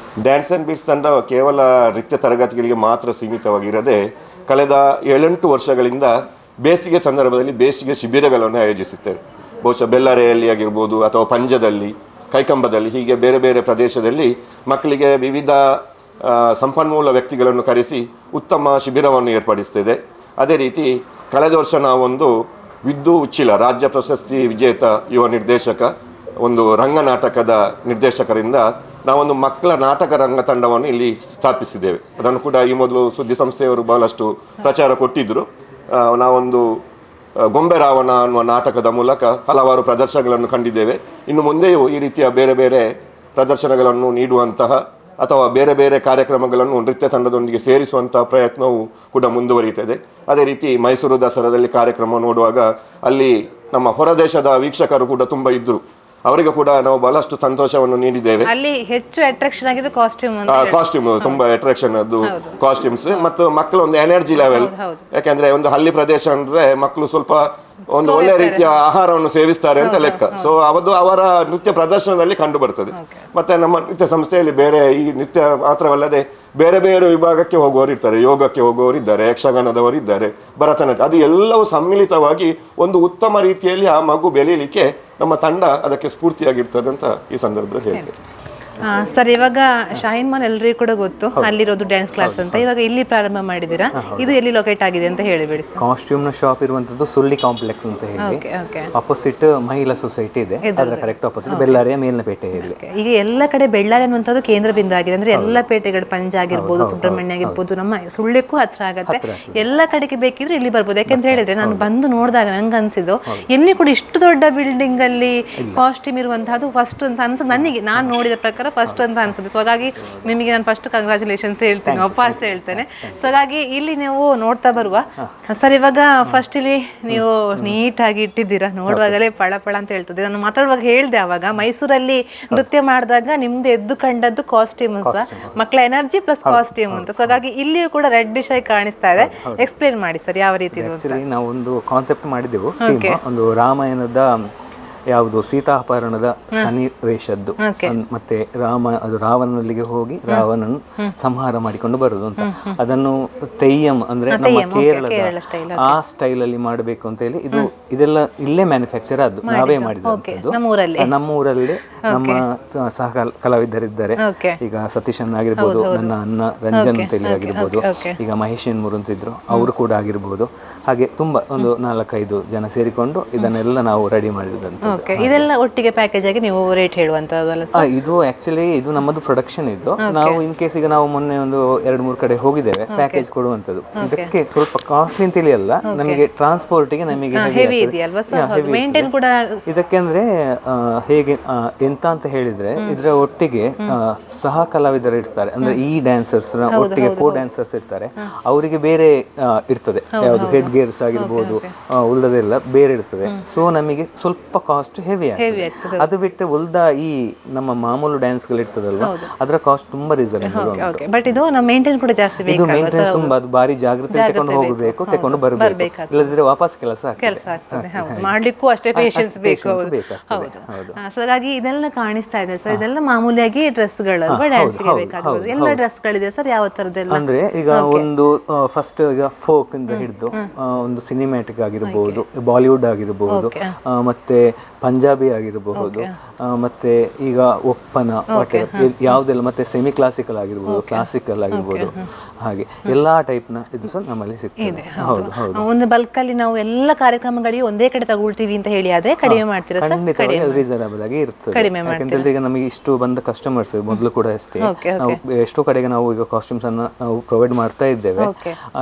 ಡ್ಯಾನ್ಸ್ ಆ್ಯಂಡ್ ಬೀಟ್ಸ್ ತಂಡ ಕೇವಲ ನೃತ್ಯ ತರಗತಿಗಳಿಗೆ ಮಾತ್ರ ಸೀಮಿತವಾಗಿರದೆ, ಕಳೆದ 7-8 ವರ್ಷಗಳಿಂದ ಬೇಸಿಗೆ ಸಂದರ್ಭದಲ್ಲಿ ಬೇಸಿಗೆ ಶಿಬಿರಗಳನ್ನು ಆಯೋಜಿಸುತ್ತೇವೆ. ಬಹುಶಃ ಬೆಳ್ಳಾರೆಯಲ್ಲಿ ಆಗಿರ್ಬೋದು, ಅಥವಾ ಪಂಜದಲ್ಲಿ, ಕೈಕಂಬದಲ್ಲಿ, ಹೀಗೆ ಬೇರೆ ಬೇರೆ ಪ್ರದೇಶದಲ್ಲಿ ಮಕ್ಕಳಿಗೆ ವಿವಿಧ ಸಂಪನ್ಮೂಲ ವ್ಯಕ್ತಿಗಳನ್ನು ಕರೆಸಿ ಉತ್ತಮ ಶಿಬಿರವನ್ನು ಏರ್ಪಡಿಸ್ತಿದೆ. ಅದೇ ರೀತಿ ಕಳೆದ ವರ್ಷ ನಾವೊಂದು ವಿದ್ದು ಉಚ್ಚಿಲ ರಾಜ್ಯ ಪ್ರಶಸ್ತಿ ವಿಜೇತ ಯುವ ನಿರ್ದೇಶಕ, ಒಂದು ರಂಗ ನಾಟಕದ ನಿರ್ದೇಶಕರಿಂದ ನಾವೊಂದು ಮಕ್ಕಳ ನಾಟಕ ರಂಗ ತಂಡವನ್ನು ಇಲ್ಲಿ ಸ್ಥಾಪಿಸಿದ್ದೇವೆ. ಅದನ್ನು ಕೂಡ ಈ ಮೊದಲು ಸುದ್ದಿ ಸಂಸ್ಥೆಯವರು ಬಹಳಷ್ಟು ಪ್ರಚಾರ ಕೊಟ್ಟಿದ್ದರು. ನಾವೊಂದು ಗೊಂಬೆ ರಾವಣ ಅನ್ನುವ ನಾಟಕದ ಮೂಲಕ ಹಲವಾರು ಪ್ರದರ್ಶನಗಳನ್ನು ಕಂಡಿದ್ದೇವೆ. ಇನ್ನು ಮುಂದೆಯೂ ಈ ರೀತಿಯ ಬೇರೆ ಬೇರೆ ಪ್ರದರ್ಶನಗಳನ್ನು ನೀಡುವಂತಹ ಅಥವಾ ಬೇರೆ ಬೇರೆ ಕಾರ್ಯಕ್ರಮಗಳನ್ನು ನೃತ್ಯ ತಂಡದೊಂದಿಗೆ ಸೇರಿಸುವಂತಹ ಪ್ರಯತ್ನವು ಕೂಡ ಮುಂದುವರಿಯುತ್ತದೆ. ಅದೇ ರೀತಿ ಮೈಸೂರು ದಸರಾದಲ್ಲಿ ಕಾರ್ಯಕ್ರಮ ನೋಡುವಾಗ ಅಲ್ಲಿ ನಮ್ಮ ಹೊರದೇಶದ ವೀಕ್ಷಕರು ಕೂಡ ತುಂಬ ಇದ್ದರು. ಅವರಿಗೆ ಕೂಡ ನಾವು ಬಹಳಷ್ಟು ಸಂತೋಷವನ್ನು ನೀಡಿದ್ದೇವೆ. ಅಲ್ಲಿ ಹೆಚ್ಚು ಅಟ್ರಾಕ್ಷನ್ ಆಗಿದೆ ಕಾಸ್ಟ್ಯೂಮ್, ತುಂಬಾ ಅಟ್ರಾಕ್ಷನ್ ಅದು ಕಾಸ್ಟ್ಯೂಮ್ಸ್, ಮತ್ತು ಮಕ್ಕಳು ಒಂದು ಎನರ್ಜಿ ಲೆವೆಲ್. ಯಾಕಂದ್ರೆ ಒಂದು ಹಳ್ಳಿ ಪ್ರದೇಶ ಅಂದ್ರೆ ಮಕ್ಕಳು ಸ್ವಲ್ಪ ಒಂದು ಒಳ್ಳೆ ರೀತಿಯ ಆಹಾರವನ್ನು ಸೇವಿಸ್ತಾರೆ ಅಂತ ಲೆಕ್ಕ. ಸೊ ಅದು ಅವರ ನೃತ್ಯ ಪ್ರದರ್ಶನದಲ್ಲಿ ಕಂಡು ಬರ್ತದೆ. ಮತ್ತೆ ನಮ್ಮ ನೃತ್ಯ ಸಂಸ್ಥೆಯಲ್ಲಿ ಬೇರೆ ಈ ನೃತ್ಯ ಮಾತ್ರವಲ್ಲದೆ ಬೇರೆ ಬೇರೆ ವಿಭಾಗಕ್ಕೆ ಹೋಗುವವರು ಇರ್ತಾರೆ, ಯೋಗಕ್ಕೆ ಹೋಗುವವರು ಇದ್ದಾರೆ, ಯಕ್ಷಗಾನದವರು ಇದ್ದಾರೆ, ಭರತನಾಟ್ಯ, ಅದು ಎಲ್ಲವೂ ಸಮ್ಮಿಳಿತವಾಗಿ ಒಂದು ಉತ್ತಮ ರೀತಿಯಲ್ಲಿ ಆ ಮಗು ಬೆಳೀಲಿಕ್ಕೆ ನಮ್ಮ ತಂಡ ಅದಕ್ಕೆ ಸ್ಫೂರ್ತಿಯಾಗಿರ್ತದೆ ಅಂತ ಈ ಸಂದರ್ಭದಲ್ಲಿ ಹೇಳ್ತೇವೆ. ಸರ್, ಇವಾಗ ಶಾಹಿನ್ ಮಾಲ್ ಎಲ್ಲರಿಗೂ ಕೂಡ ಗೊತ್ತು, ಅಲ್ಲಿರೋದು ಡ್ಯಾನ್ಸ್ ಕ್ಲಾಸ್ ಅಂತ. ಇವಾಗ ಇಲ್ಲಿ ಪ್ರಾರಂಭ ಮಾಡಿದ್ದೀರಾ, ಇದು ಎಲ್ಲಿ ಲೊಕೇಟ್ ಆಗಿದೆ ಅಂತ ಹೇಳಿಬಿಡಿ. ಕಾಸ್ಟ್ಯೂಮ್ ನ ಶಾಪ್ ಇರುವಂತದ್ದು ಸುಳ್ಳಿ ಕಾಂಪ್ಲೆಕ್ಸ್ ಅಂತ ಹೇಳಿ ಅಪೋಸಿಟ್ ಮಹಿಳಾ ಸೊಸೈಟಿ ಇದೆ, ಅದರ ಕರೆಕ್ಟ್ ಅಪೋಸಿಟ್ ಬೆಳ್ಳಾರಿಯ ಮೇಲಿನ ಪೇಟೆಯಲ್ಲಿ. ಈಗ ಎಲ್ಲ ಕಡೆ ಬೆಳ್ಳಾರಿ ಅನ್ನುವಂಥದ್ದು ಕೇಂದ್ರ ಬಿಂದು ಆಗಿದೆ. ಅಂದ್ರೆ ಎಲ್ಲ ಪೇಟೆಗಳು, ಪಂಜ ಆಗಿರ್ಬೋದು, ಸುಬ್ರಹ್ಮಣ್ಯ ಆಗಿರ್ಬೋದು, ನಮ್ಮ ಸುಳ್ಳಿಕ್ಕೂ ಹತ್ರ ಆಗತ್ತೆ. ಎಲ್ಲ ಕಡೆಗೆ ಬೇಕಿದ್ರೆ ಇಲ್ಲಿ ಬರ್ಬೋದು. ಯಾಕಂತ ಹೇಳಿದ್ರೆ ನಾನು ಬಂದು ನೋಡಿದಾಗ ನಂಗೆ ಅನ್ಸಿದ್ದು, ಎಲ್ಲಿ ಕೂಡ ಇಷ್ಟು ದೊಡ್ಡ ಬಿಲ್ಡಿಂಗ್ ಅಲ್ಲಿ ಕಾಸ್ಟ್ಯೂಮ್ ಇರುವಂತಹದ್ದು ಫಸ್ಟ್ ಅಂತ ಅನ್ಸುತ್ತೆ ನನಗೆ. ನಾನು ನೋಡಿದ ಪ್ರಕಾರ ಫಸ್ಟ್ ಅಂತ ಅನ್ಸುತ್ತೆ. ಸೊ ಹಾಗಾಗಿ ನಿಮಗೆ ನಾನು ಫಸ್ಟ್ ಕಂಗ್ರಾಚುಲೇಷನ್ಸ್ ಹೇಳ್ತೇನೆ, ವಾಪಸ್ ಹೇಳ್ತೇನೆ. ಸೊ ಹಾಗಾಗಿ ಇಲ್ಲಿ ನೀವು ನೋಡ್ತಾ ಬರುವ ಸರ್, ಇವಾಗ ಫಸ್ಟ್ ಇಲ್ಲಿ ನೀವು ನೀಟಾಗಿ ಇಟ್ಟಿದ್ದೀರಾ, ನೋಡುವಾಗಲೇ ಪಳ ಪಳ ಅಂತ ಹೇಳ್ತದೆ. ನಾನು ಮಾತಾಡುವಾಗ ಹೇಳ್ದೆ ಅವಾಗ, ಮೈಸೂರಲ್ಲಿ ನೃತ್ಯ ಮಾಡಿದಾಗ ನಿಮ್ದು ಎದ್ದು ಕಂಡದ್ದು ಕಾಸ್ಟ್ಯೂಮ್ಸ್, ಮಕ್ಕಳ ಎನರ್ಜಿ ಪ್ಲಸ್ ಕಾಸ್ಟ್ಯೂಮ್ ಅಂತ. ಸೊ ಹಾಗಾಗಿ ಇಲ್ಲಿಯೂ ಕೂಡ ರೆಡ್ಡಿಶ್ ಆಗಿ ಕಾಣಿಸ್ತಾ ಇದೆ. ಎಕ್ಸ್ಪ್ಲೇನ್ ಮಾಡಿ ಸರ್, ಯಾವ ರೀತಿ ನಾವು ಒಂದು ಕಾನ್ಸೆಪ್ಟ್ ಮಾಡಿದ್ದೆವು. ಒಂದು ರಾಮಾಯಣದ ಯಾವುದು ಸೀತಾಪಹರಣದ ಸನ್ನಿವೇಶದ್ದು, ಮತ್ತೆ ಅದು ರಾವಣನಲ್ಲಿಗೆ ಹೋಗಿ ರಾವಣನು ಸಂಹಾರ ಮಾಡಿಕೊಂಡು ಬರುದು ಅಂತ. ಅದನ್ನು ತೆಯ್ಯಂ ಅಂದ್ರೆ ನಮ್ಮ ಕೇರಳದ ಆ ಸ್ಟೈಲ್ ಅಲ್ಲಿ ಮಾಡಬೇಕು ಅಂತ ಹೇಳಿ ಇದೆಲ್ಲ ಇಲ್ಲೇ ಮ್ಯಾನುಫ್ಯಾಕ್ಚರ್ ಆದ್ದು, ನಾವೇ ಮಾಡಿದಂಥದ್ದು. ನಮ್ಮ ಊರಲ್ಲಿ ನಮ್ಮ ಸಹ ಕಲಾವಿದರಿದ್ದಾರೆ. ಈಗ ಸತೀಶ್ ಅಣ್ಣ ಆಗಿರ್ಬೋದು, ನನ್ನ ಅಣ್ಣ ರಂಜನ್ ಅಂತ ಹೇಳಿ ಆಗಿರ್ಬೋದು, ಈಗ ಮಹೇಶ್ ಎನ್ಮೂರ್ ಅಂತ ಇದ್ರು, ಅವರು ಕೂಡ ಆಗಿರ್ಬೋದು. ಹಾಗೆ ತುಂಬಾ ಒಂದು 4-5 ಜನ ಸೇರಿಕೊಂಡು ಇದನ್ನೆಲ್ಲ ನಾವು ರೆಡಿ ಮಾಡಿದಂತ. ಓಕೆ ಇದೆಲ್ಲ ಒಟ್ಟಿಗೆ ಪ್ಯಾಕೇಜ್ ಆಗಿ ನೀವು ರೇಟ್ ಹೇಳುವಂತದ್ದಲ್ಲ ಸರ್? ಇದು ಆಕ್ಚುಲಿ ಇದು ನಮ್ಮದು ಪ್ರೊಡಕ್ಷನ್ ಇದು. ನಾವು ಇನ್ ಕೇಸ್ ಈಗ ನಾವು ಮೊನ್ನೆ ಒಂದು 2-3 ಕಡೆ ಹೋಗಿದ್ದೇವೆ ಪ್ಯಾಕೇಜ್ ಕೊಡುವಂತದ್ದು. ಇದಕ್ಕೆ ಸ್ವಲ್ಪ ಕಾಸ್ಟ್ಲಿ ಅಂತ ಅಲ್ಲ, ನಮಗೆ ಟ್ರಾನ್ಸ್ಪೋರ್ಟಿಗೆ ನಮಗೆ ಹೆವಿ ಇದೆಯಲ್ವಾ ಸರ್? ಮೇಂಟೈನ್ ಕೂಡ ಇದಕ್ಕೆ ಅಂದ್ರೆ ಹೇಗೆ ಎಂತ ಅಂತ ಹೇಳಿದ್ರೆ ಇದರ ಒಟ್ಟಿಗೆ ಸಹ ಕಲಾವಿದರು ಇರ್ತಾರೆ, ಅಂದ್ರೆ ಈ ಡ್ಯಾನ್ಸರ್ಸ್ ಒಟ್ಟಿಗೆ ಕೋ ಡ್ಯಾನ್ಸರ್ಸ್ ಇರ್ತಾರೆ, ಅವರಿಗೆ ಬೇರೆ ಇರ್ತದೆ, ಯಾವುದು ಹೆಡ್ ಗೇರ್ಸ್ ಆಗಿರ್ಬೋದು, ಉಳ್ದದೆಲ್ಲ ಬೇರೆ ಇರ್ತದೆ. ಸೊ ನಮಗೆ ಸ್ವಲ್ಪ ಕಾಸ್ಟ್ ಹೆವಿ ಆಗ್ತದೆ. ಅದು ಬಿಟ್ಟು ಉಳ್ದ ಈ ನಮ್ಮ ಮಾಮೂಲು ಡ್ಯಾನ್ಸ್ ಗಳು ಇರ್ತದಲ್ವಾ, ಅದರ ಕಾಸ್ಟ್ ತುಂಬಾ ರೀಸನೇಬಲ್. ಬಟ್ ಇದು ನಮ್ಮ ಮೇಂಟೈನ್ ಕೂಡ ಜಾಸ್ತಿ ಬೇಕು. ಇದು ಮೇಂಟೆನೆನ್ಸ್ ತುಂಬಾ, ಅದು ಬಾರಿ ಜಾಗ್ರತೆ ತಗೊಂಡು ಹೋಗಬೇಕು, ತಗೊಂಡು ಬರಬೇಕು, ಇಲ್ಲದಿದ್ರೆ ವಾಪಸ್ ಕೆಲಸ ಆಗ್ತದೆ. ಮಾಡ್ಲಿಕ್ಕೂ ಅಷ್ಟೇ ಪೇಷನ್ಸ್ ಬೇಕು. ಹೌದು. ಸೊ ಹಾಗಾಗಿ ಇದೆಲ್ಲ ಕಾಣಿಸ್ತಾ ಇದೆ ಸರ್, ಇದೆಲ್ಲ ಮಾಮೂಲಿಯಾಗಿ ಡ್ರೆಸ್ ಗಳು ಡ್ಯಾನ್ಸ್ ಗೆ ಬೇಕಾಗಿರೋದು ಎಲ್ಲ ಡ್ರೆಸ್ ಗಳಿದೆ ಸರ್. ಯಾವ ತರದೆಲ್ಲ ಅಂದ್ರೆ ಈಗ ಒಂದು ಫಸ್ಟ್ ಈಗ ಫೋಕ್ ಇಂದ ಹಿಡಿದು ಒಂದು ಸಿನಿಮ್ಯಾಟಿಕ್ ಆಗಿರಬಹುದು, ಬಾಲಿವುಡ್ ಆಗಿರಬಹುದು, ಮತ್ತೆ ಪಂಜಾಬಿ ಆಗಿರಬಹುದು, ಮತ್ತೆ ಈಗ ಒಪ್ಪನ ಯಾವ್ದೆಲ್ಲ, ಮತ್ತೆ ಸೆಮಿ ಕ್ಲಾಸಿಕಲ್ ಆಗಿರ್ಬೋದು, ಕ್ಲಾಸಿಕಲ್ ಆಗಿರ್ಬೋದು, ಹಾಗೆ ಎಲ್ಲಾ ಟೈಪ್ ನ ಇದು ಸಹ ನಮ್ಮಲ್ಲಿ ಸಿಗ್ತದೆ. ಹೌದು ಹೌದು. ಒಂದು ಬಲ್ಕ್ ಅಲ್ಲಿ ನಾವು ಎಲ್ಲ ಕಾರ್ಯಕ್ರಮಗಳಿಗೆ ಒಂದೇ ಕಡೆ ತಗೊಳ್ತೀವಿ ಅಂತ ಹೇಳಿ ಆದ್ರೆ ಕಡಿಮೆ ಮಾಡ್ತೀರಾ ಸರ್? ಖಂಡಿತವಾಗಿ ರೀಸನಬಲ್ ಆಗಿ ಇರ್ತದೆ. ಯಾಕಂತಂದ್ರೆ ಈಗ ನಮಗೆ ಇಷ್ಟು ಬಂದ ಕಸ್ಟಮರ್ಸ್ ಮೊದಲು ಕೂಡ ಅಷ್ಟೇ, ನಾವು ಎಷ್ಟೋ ಕಡೆಗೆ ನಾವು ಈಗ ಕಾಸ್ಟ್ಯೂಮ್ಸ್ ಅನ್ನ ನಾವು ಪ್ರೊವೈಡ್ ಮಾಡ್ತಾ ಇದ್ದೇವೆ,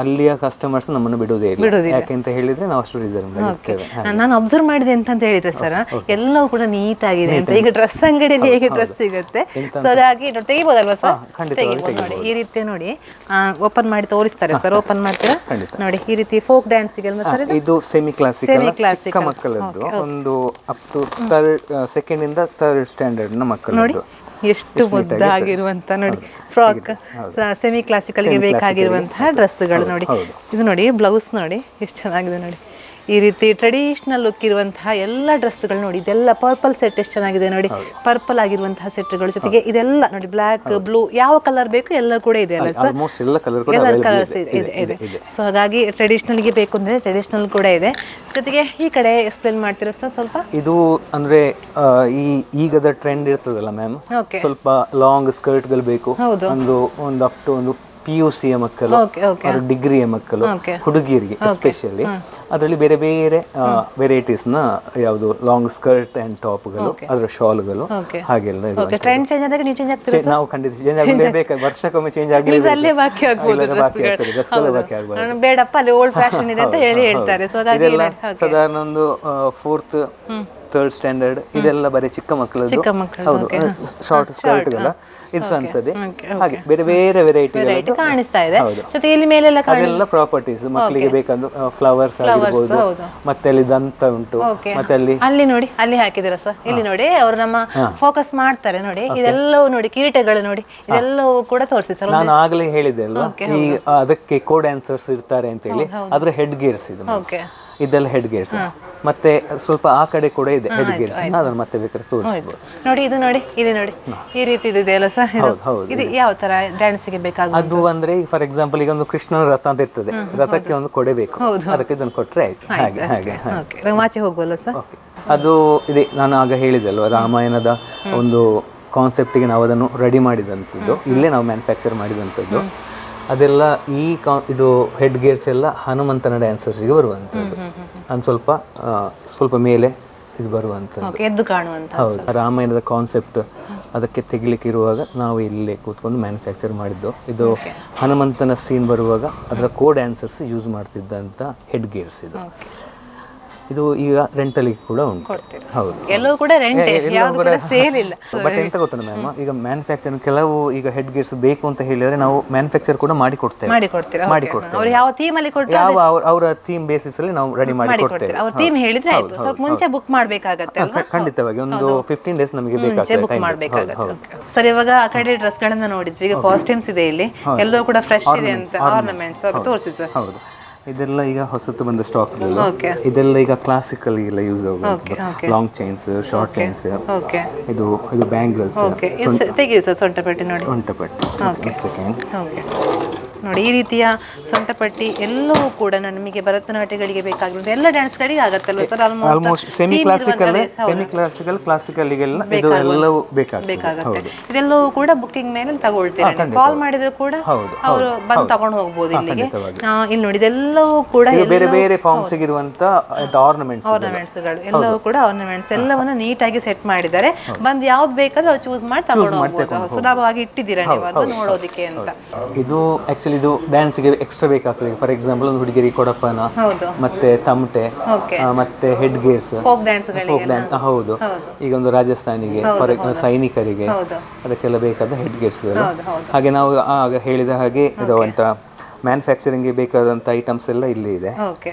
ಅಲ್ಲಿಯ ಕಸ್ಟಮರ್ಸ್ ನಮ್ಮನ್ನು ಬಿಡುವುದೇ ಇಲ್ಲ. ಯಾಕೆಂತ ಹೇಳಿದ್ರೆ ನಾವು ಅಷ್ಟು ರೀಸನಬಲ್ ಇರ್ತೇವೆ. ನಾನು ಅಬ್ಸರ್ವ್ ಮಾಡಿದೆ ಅಂತ ಹೇಳಿದ್ರೆ ಸರ್, ಎಲ್ಲವೂ ಕೂಡ ನೀಟ್ ಆಗಿದೆ ಅಂತ. ಈಗ ಡ್ರೆಸ್ ಅಂಗಡಿಯಲ್ಲಿ ಹೇಗೆ ಡ್ರೆಸ್ ಸಿಗುತ್ತೆ, ಸೊ ಹಾಗಾಗಿ ತೆಗಿಬೋದಲ್ವಾ ಸರ್? ನೋಡಿ ಈ ರೀತಿ ನೋಡಿ ಓಪನ್ ಮಾಡಿ ತೋರಿಸ್ತಾರೆ ಸರ್. ಓಪನ್ ಮಾಡ್ತೀರಾ? ನೋಡಿ ಈ ರೀತಿ ಫೋಕ್ ಡ್ಯಾನ್ಸ್ ಗೆಲ್ಲ ಸರ್ ಇದು ಸೆಮಿ ಕ್ಲಾಸಿಕಲ್ ಚಿಕ್ಕ ಮಕ್ಕಳದ್ದು, ಒಂದು ಅಪ್ ಟು ಸೆಕೆಂಡ್ ಇಂದ ಥರ್ಡ್ ಸ್ಟ್ಯಾಂಡರ್ಡ್ ನ ಮಕ್ಕಳು. ನೋಡಿ ಎಷ್ಟು ಮುದ್ದಾಗಿರುವಂತ ನೋಡಿ ಫ್ರಾಕ್, ಸೆಮಿ ಕ್ಲಾಸಿಕಲ್ ಗೆ ಬೇಕಾಗಿರುವಂತಹ ಡ್ರೆಸ್ಗಳು ನೋಡಿ. ಇದು ನೋಡಿ ಬ್ಲೌಸ್ ನೋಡಿ ಎಷ್ಟು ಚೆನ್ನಾಗಿದೆ ನೋಡಿ. ಈ ರೀತಿ ಟ್ರೆಡಿಷನಲ್ ಲುಕ್ ಇರುವಂತಹ ಎಲ್ಲ ಡ್ರೆಸ್ಗಳು ನೋಡಿ. ಇದೆಲ್ಲ ಪರ್ಪಲ್ ಸೆಟ್ ಎಷ್ಟು ಚೆನ್ನಾಗಿದೆ ನೋಡಿ, ಪರ್ಪಲ್ ಆಗಿರುವಂತಹ ಸೆಟ್ಗಳ ಜೊತೆಗೆ ಇದೆಲ್ಲ ನೋಡಿ ಬ್ಲಾಕ್, ಬ್ಲೂ, ಯಾವ ಕಲರ್ ಬೇಕು ಎಲ್ಲ ಕೂಡ ಇದೆ ಅಲ್ಲ ಸರ್? ಎಲ್ಲ ಕಲರ್ಸ್ ಇದೆ. ಸೊ ಹಾಗಾಗಿ ಟ್ರೆಡಿಷನಲ್ಗೆ ಬೇಕು ಅಂದ್ರೆ ಟ್ರೆಡಿಷನಲ್ ಕೂಡ ಇದೆ. ಜೊತೆಗೆ ಈ ಕಡೆ ಎಕ್ಸ್ಪ್ಲೇನ್ ಮಾಡ್ತೀರಾ ಸರ್ ಸ್ವಲ್ಪ? ಇದು ಅಂದ್ರೆ ಈಗದ ಟ್ರೆಂಡ್ ಇರ್ತದಲ್ಲ ಮ್ಯಾಮ್, ಸ್ವಲ್ಪ ಲಾಂಗ್ ಸ್ಕರ್ಟ್ ಗಳು ಬೇಕು, ಒಂದು ಅಪ್ ಟು ಒಂದು PUC ಮಕ್ಕಳು, ಡಿಗ್ರಿಯ ಮಕ್ಕಳು, ಹುಡುಗಿಯರಿಗೆ ಎಸ್ಪೆಷಲಿ ಅದರಲ್ಲಿ ಬೇರೆ ಬೇರೆ ವೆರೈಟೀಸ್ ನ ಯಾವುದು ಲಾಂಗ್ ಸ್ಕರ್ಟ್ ಅಂಡ್ ಟಾಪ್ಗಳು, ಅದರ ಶಾಲ್ಗಳು ಹಾಗೆಲ್ಲ ನಾವು ಖಂಡಿತ ಚೇಂಜ್ ಆಗಲೇಬೇಕು. ವರ್ಷಕ್ಕೊಮ್ಮೆ ಚೇಂಜ್ ಬೇಡಪ್ಪ ಅಲ್ಲಿ ಓಲ್ಡ್ ಫ್ಯಾಷನ್ ಇದೆ ಅಂತ ಹೇಳ್ತಾರೆ. ಸಾಧಾರಣ ಒಂದು 4th 3rd ಸ್ಟ್ಯಾಂಡರ್ಡ್ ಇದೆಲ್ಲ ಬರೀ ಚಿಕ್ಕ ಮಕ್ಕಳದ್ದು. ಹೌದು, ಶಾರ್ಟ್ ಸ್ಕರ್ಟ್ಗಳ ಇದು ಅಂತದೆ. ಹಾಗೆ ಬೇರೆ ಬೇರೆ ವೆರೈಟಿ ಕಾಣಿಸ್ತಾ ಇದೆ. ಜೊತೆಗೆ ಇಲ್ಲಿ ಮೇಲೆಲ್ಲ ಅದೆಲ್ಲ ಪ್ರಾಪರ್ಟೀಸ್ ಮಕ್ಕಳಿಗೆ ಬೇಕಾದ ಫ್ಲವರ್ಸ್ ಆಗಿರ್ಬೋದು, ಮತ್ತೆ ಅಲ್ಲಿ ದಂತ ಉಂಟು, ಮತ್ತೆ ಅಲ್ಲಿ ನೋಡಿ ಅಲ್ಲಿ ಹಾಕಿದಿರ ಸರ್. ಇಲ್ಲಿ ನೋಡಿ ಅವರು ನಮ್ಮ ಫೋಕಸ್ ಮಾಡ್ತಾರೆ ನೋಡಿ. ಇದೆಲ್ಲವೂ ನೋಡಿ ಕಿರೀಟಗಳು ನೋಡಿ, ಇದೆಲ್ಲವೂ ಕೂಡ ತೋರಿಸಿ ಸರ್. ನಾನು ಆಗ್ಲೇ ಹೇಳಿದೆ ಅಲ್ವಾ, ಈ ಅದಕ್ಕೆ ಕೋ ಡ್ಯಾನ್ಸರ್ಸ್ ಇರ್ತಾರೆ ಅಂತ ಹೇಳಿ, ಅದ್ರ ಹೆಡ್ ಗೇರ್ಸ್ ಇದು, ಇದೆಲ್ಲ ಹೆಡ್ ಗೇರ್ಸ್. ಮತ್ತೆ ಸ್ವಲ್ಪ ಆ ಕಡೆ ಕೂಡ ಇದೆ ಹೆಡ್ ಗೇರ್ಸ್, ಅದನ್ನ ಮತ್ತೆ ಬೇಕಾದ್ರೆ ತೋರಿಸಬಹುದು ನೋಡಿ. ಇದು ನೋಡಿ, ಇಲ್ಲಿ ನೋಡಿ ಈ ರೀತಿ ಇದೆ ಅಲ್ಲ ಸರ್? ಇದು ಯಾವ ತರ ಡ್ಯಾನ್ಸ್ ಗೆ ಬೇಕಾಗುತ್ತೆ? ಅದು ಅಂದ್ರೆ ಫಾರ್ ಎಕ್ಸಾಂಪಲ್ ಈಗ ಒಂದು ಕೃಷ್ಣನ ರಥ ಅಂತ ಇರ್ತದೆ, ರಥಕ್ಕೆ ಒಂದು ಕೊಡೆ ಬೇಕು, ಅದಕ್ಕೆ ಇದನ್ನು ಕೊಟ್ರೆ ಆಯ್ತು. ಹಾಗೆ ಮಾಚೆ ಹೋಗುವಲ್ಲ ಸರ್? ಅದು ಇದೆ, ನಾನು ಆಗ ಹೇಳಿದೆ ಅಲ್ವಾ, ರಾಮಾಯಣದ ಒಂದು ಕಾನ್ಸೆಪ್ಟಿಗೆ ನಾವು ಅದನ್ನು ರೆಡಿ ಮಾಡಿದಂಥದ್ದು, ಇಲ್ಲೇ ನಾವು ಮ್ಯಾನುಫ್ಯಾಕ್ಚರ್ ಮಾಡಿದಂಥದ್ದು. ಅದೆಲ್ಲ ಇದು ಹೆಡ್ ಗೇರ್ಸ್ ಎಲ್ಲ ಹನುಮಂತನ ಡ್ಯಾನ್ಸರ್ಸ್ಗೆ ಬರುವಂಥದ್ದು, ಅದು ಸ್ವಲ್ಪ ಮೇಲೆ ಇದು ಬರುವಂಥದ್ದು, ಎದ್ದು ಕಾಣುವಂತ. ಹೌದು, ರಾಮಾಯಣದ ಕಾನ್ಸೆಪ್ಟ್ ಅದಕ್ಕೆ ತೆಗಿಲಿಕ್ಕೆ ಇರುವಾಗ ನಾವು ಇಲ್ಲೇ ಕೂತ್ಕೊಂಡು ಮ್ಯಾನುಫ್ಯಾಕ್ಚರ್ ಮಾಡಿದ್ದು. ಇದು ಹನುಮಂತನ ಸೀನ್ ಬರುವಾಗ ಅದರ ಕೋ ಡ್ಯಾನ್ಸರ್ಸ್ ಯೂಸ್ ಮಾಡ್ತಿದ್ದಂಥ ಹೆಡ್ ಗೇರ್ಸ್ ಇದು. ಇದು ಈಗ ರೆಂಟಲ್ ಕೂಡ ಉಂಟು. ಹೌದು, ಎಲ್ಲವೂ ಕೂಡ ರೆಂಟ್, ಯಾವುದು ಕೂಡ ಸೇಲ್ ಇಲ್ಲ. ಬಟ್ ಎಂತ ಗೊತ್ತಾ ಮ್ಯಾಮ್, ಈಗ ಮ್ಯಾನುಫ್ಯಾಕ್ಚರ್ ಕೆಲವು ಈಗ ಹೆಡ್ ಗೇರ್ಸ್ ಬೇಕು ಅಂತ ಹೇಳಿದ್ರೆ ನಾವು ಮ್ಯಾನುಫ್ಯಾಕ್ಚರ್ ಕೂಡ ಮಾಡಿ ಕೊಡ್ತೇವೆ. ಅವರು ಯಾವ ಥೀಮ್ ಅಲ್ಲಿ ಕೊಡ್ತಾರೆ, ಯಾವ ಅವರ ಥೀಮ್ ಬೇಸಿಸ್ ಅಲ್ಲಿ ನಾವು ರೆಡಿ ಮಾಡಿ ಕೊಡ್ತೇವೆ. ಅವ್ರ ಥೀಮ್ ಹೇಳಿದ್ರೆ ಆಯ್ತು, ಸ್ವಲ್ಪ ಮುಂಚೆ ಬುಕ್ ಮಾಡಬೇಕಾಗುತ್ತೆ ಅಲ್ವಾ? ಖಂಡಿತವಾಗಿ ಒಂದು 15 days ನಮಗೆ ಬೇಕಾಗುತ್ತೆ, ಬುಕ್ ಮಾಡಬೇಕಾಗುತ್ತೆ ಸರ್. ಇವಾಗ ಆ ಕಡೆ ಡ್ರೆಸ್ ಗಳನ್ನ ನೋಡಿದ್ವಿ, ಈಗ ಕಾಸ್ಟ್ಯೂಮ್ಸ್ ಇದೆ ಇಲ್ಲಿ, ಎಲ್ಲವೂ ಕೂಡ ಫ್ರೆಶ್ ಇದೆ ಅಂತ, ಆರ್ನಮೆಂಟ್ಸ್ ತೋರಿಸಿ ಸರ್. ಹೌದು, ಇದೆಲ್ಲ ಈಗ ಹೊಸತು ಬಂದ ಸ್ಟಾಕ್. ಇದೆಲ್ಲ ಈಗ ಕ್ಲಾಸಿಕಲ್ ಎಲ್ಲ ಯೂಸ್ ಆಗುತ್ತೆ, ಲಾಂಗ್ ಚೈನ್ಸ್, ಶಾರ್ಟ್ ಚೈನ್ಸ್, ಇದು ಬ್ಯಾಂಗಲ್ಸ್. ತೆಗಿ ಸರ್ ಸೊಂಟಪಟ್ಟಿ ನೋಡಿ, ಸೊಂಟಪಟ್ಟಿ ಸೆಕೆಂಡ್ ನೋಡಿ ಈ ರೀತಿಯ ಸೊಂಟಪಟ್ಟಿ ಎಲ್ಲವೂ ಕೂಡ ನಮಗೆ ಭರತನಾಟ್ಯಗಳಿಗೆ ಬೇಕಾಗಿರೋದು ಎಲ್ಲ ಡ್ಯಾನ್ಸ್ಗಳಿಗೆ ಆಗತ್ತಲ್ವ ಸರ್? ಆಲ್ಮೋಸ್ಟ್ ಸೆಮಿ ಕ್ಲಾಸಿಕಲ್ ಕ್ಲಾಸಿಕಲ್ಗೆಲ್ಲ ಇದು ಎಲ್ಲವೂ ಬೇಕಾಗುತ್ತೆ. ಇದೆಲ್ಲವೂ ಕೂಡ ಬುಕ್ಕಿಂಗ್ ಮೇಲೆ ತಗೊಳ್ತೀರಾ? ಕಾಲ್ ಮಾಡಿದ್ರು ಕೂಡ ಅವರು ಬಂದು ತಗೊಂಡು ಹೋಗ್ಬೋದು ಇಲ್ಲಿಗೆ. ಇಲ್ಲಿ ನೋಡಿ ಇದೆಲ್ಲವೂ ಕೂಡ ಬೇರೆ ಬೇರೆ ಫಾರ್ಮ್ಸ್ ಇರುವಂತ ಆರ್ನಮೆಂಟ್ಸ್ಗಳು ಎಲ್ಲವೂ ಕೂಡ ಆರ್ನಮೆಂಟ್ಸ್ ಎಲ್ಲವನ್ನ ನೀಟಾಗಿ ಸೆಟ್ ಮಾಡಿದ್ದಾರೆ. ಬಂದು ಯಾವ್ದು ಬೇಕಾದ್ರೆ ಅವ್ರು ಚೂಸ್ ಮಾಡಿ ತಗೊಂಡು ಹೋಗ್ಬೋದು. ಸುಲಭವಾಗಿ ಇಟ್ಟಿದ್ದೀರಾ ನೀವು ಅದು ನೋಡೋದಕ್ಕೆ ಅಂತ. ಇದು ಆಕ್ಚುಲಿ ಇದು ಡ್ಯಾನ್ಸ್ಗೆ ಎಕ್ಸ್ಟ್ರಾ ಬೇಕಾಗ್ತದೆ. ಫಾರ್ ಎಕ್ಸಾಂಪಲ್ ಒಂದು ಹುಡುಗಿರಿ ಕೊಡಪ್ಪನ, ಮತ್ತೆ ತಮಟೆ, ಮತ್ತೆ ಹೆಡ್ ಗೇರ್ಸ್, ಫೋಕ್ ಡ್ಯಾನ್ಸ್. ಹೌದು, ಈಗ ಒಂದು ರಾಜಸ್ಥಾನಿಗೆ ಸೈನಿಕರಿಗೆ ಅದಕ್ಕೆಲ್ಲ ಬೇಕಾದ ಹೆಡ್ ಗೇರ್ಸ್ಗಳು. ಹಾಗೆ ನಾವು ಆಗ ಹೇಳಿದ ಹಾಗೆ ಇದು ಅಂತ ಮ್ಯಾನುಫ್ಯಾಕ್ಚರಿಂಗ್ಗೆ ಬೇಕಾದಂಥ ಐಟಮ್ಸ್ ಎಲ್ಲ ಇಲ್ಲಿ ಇದೆ.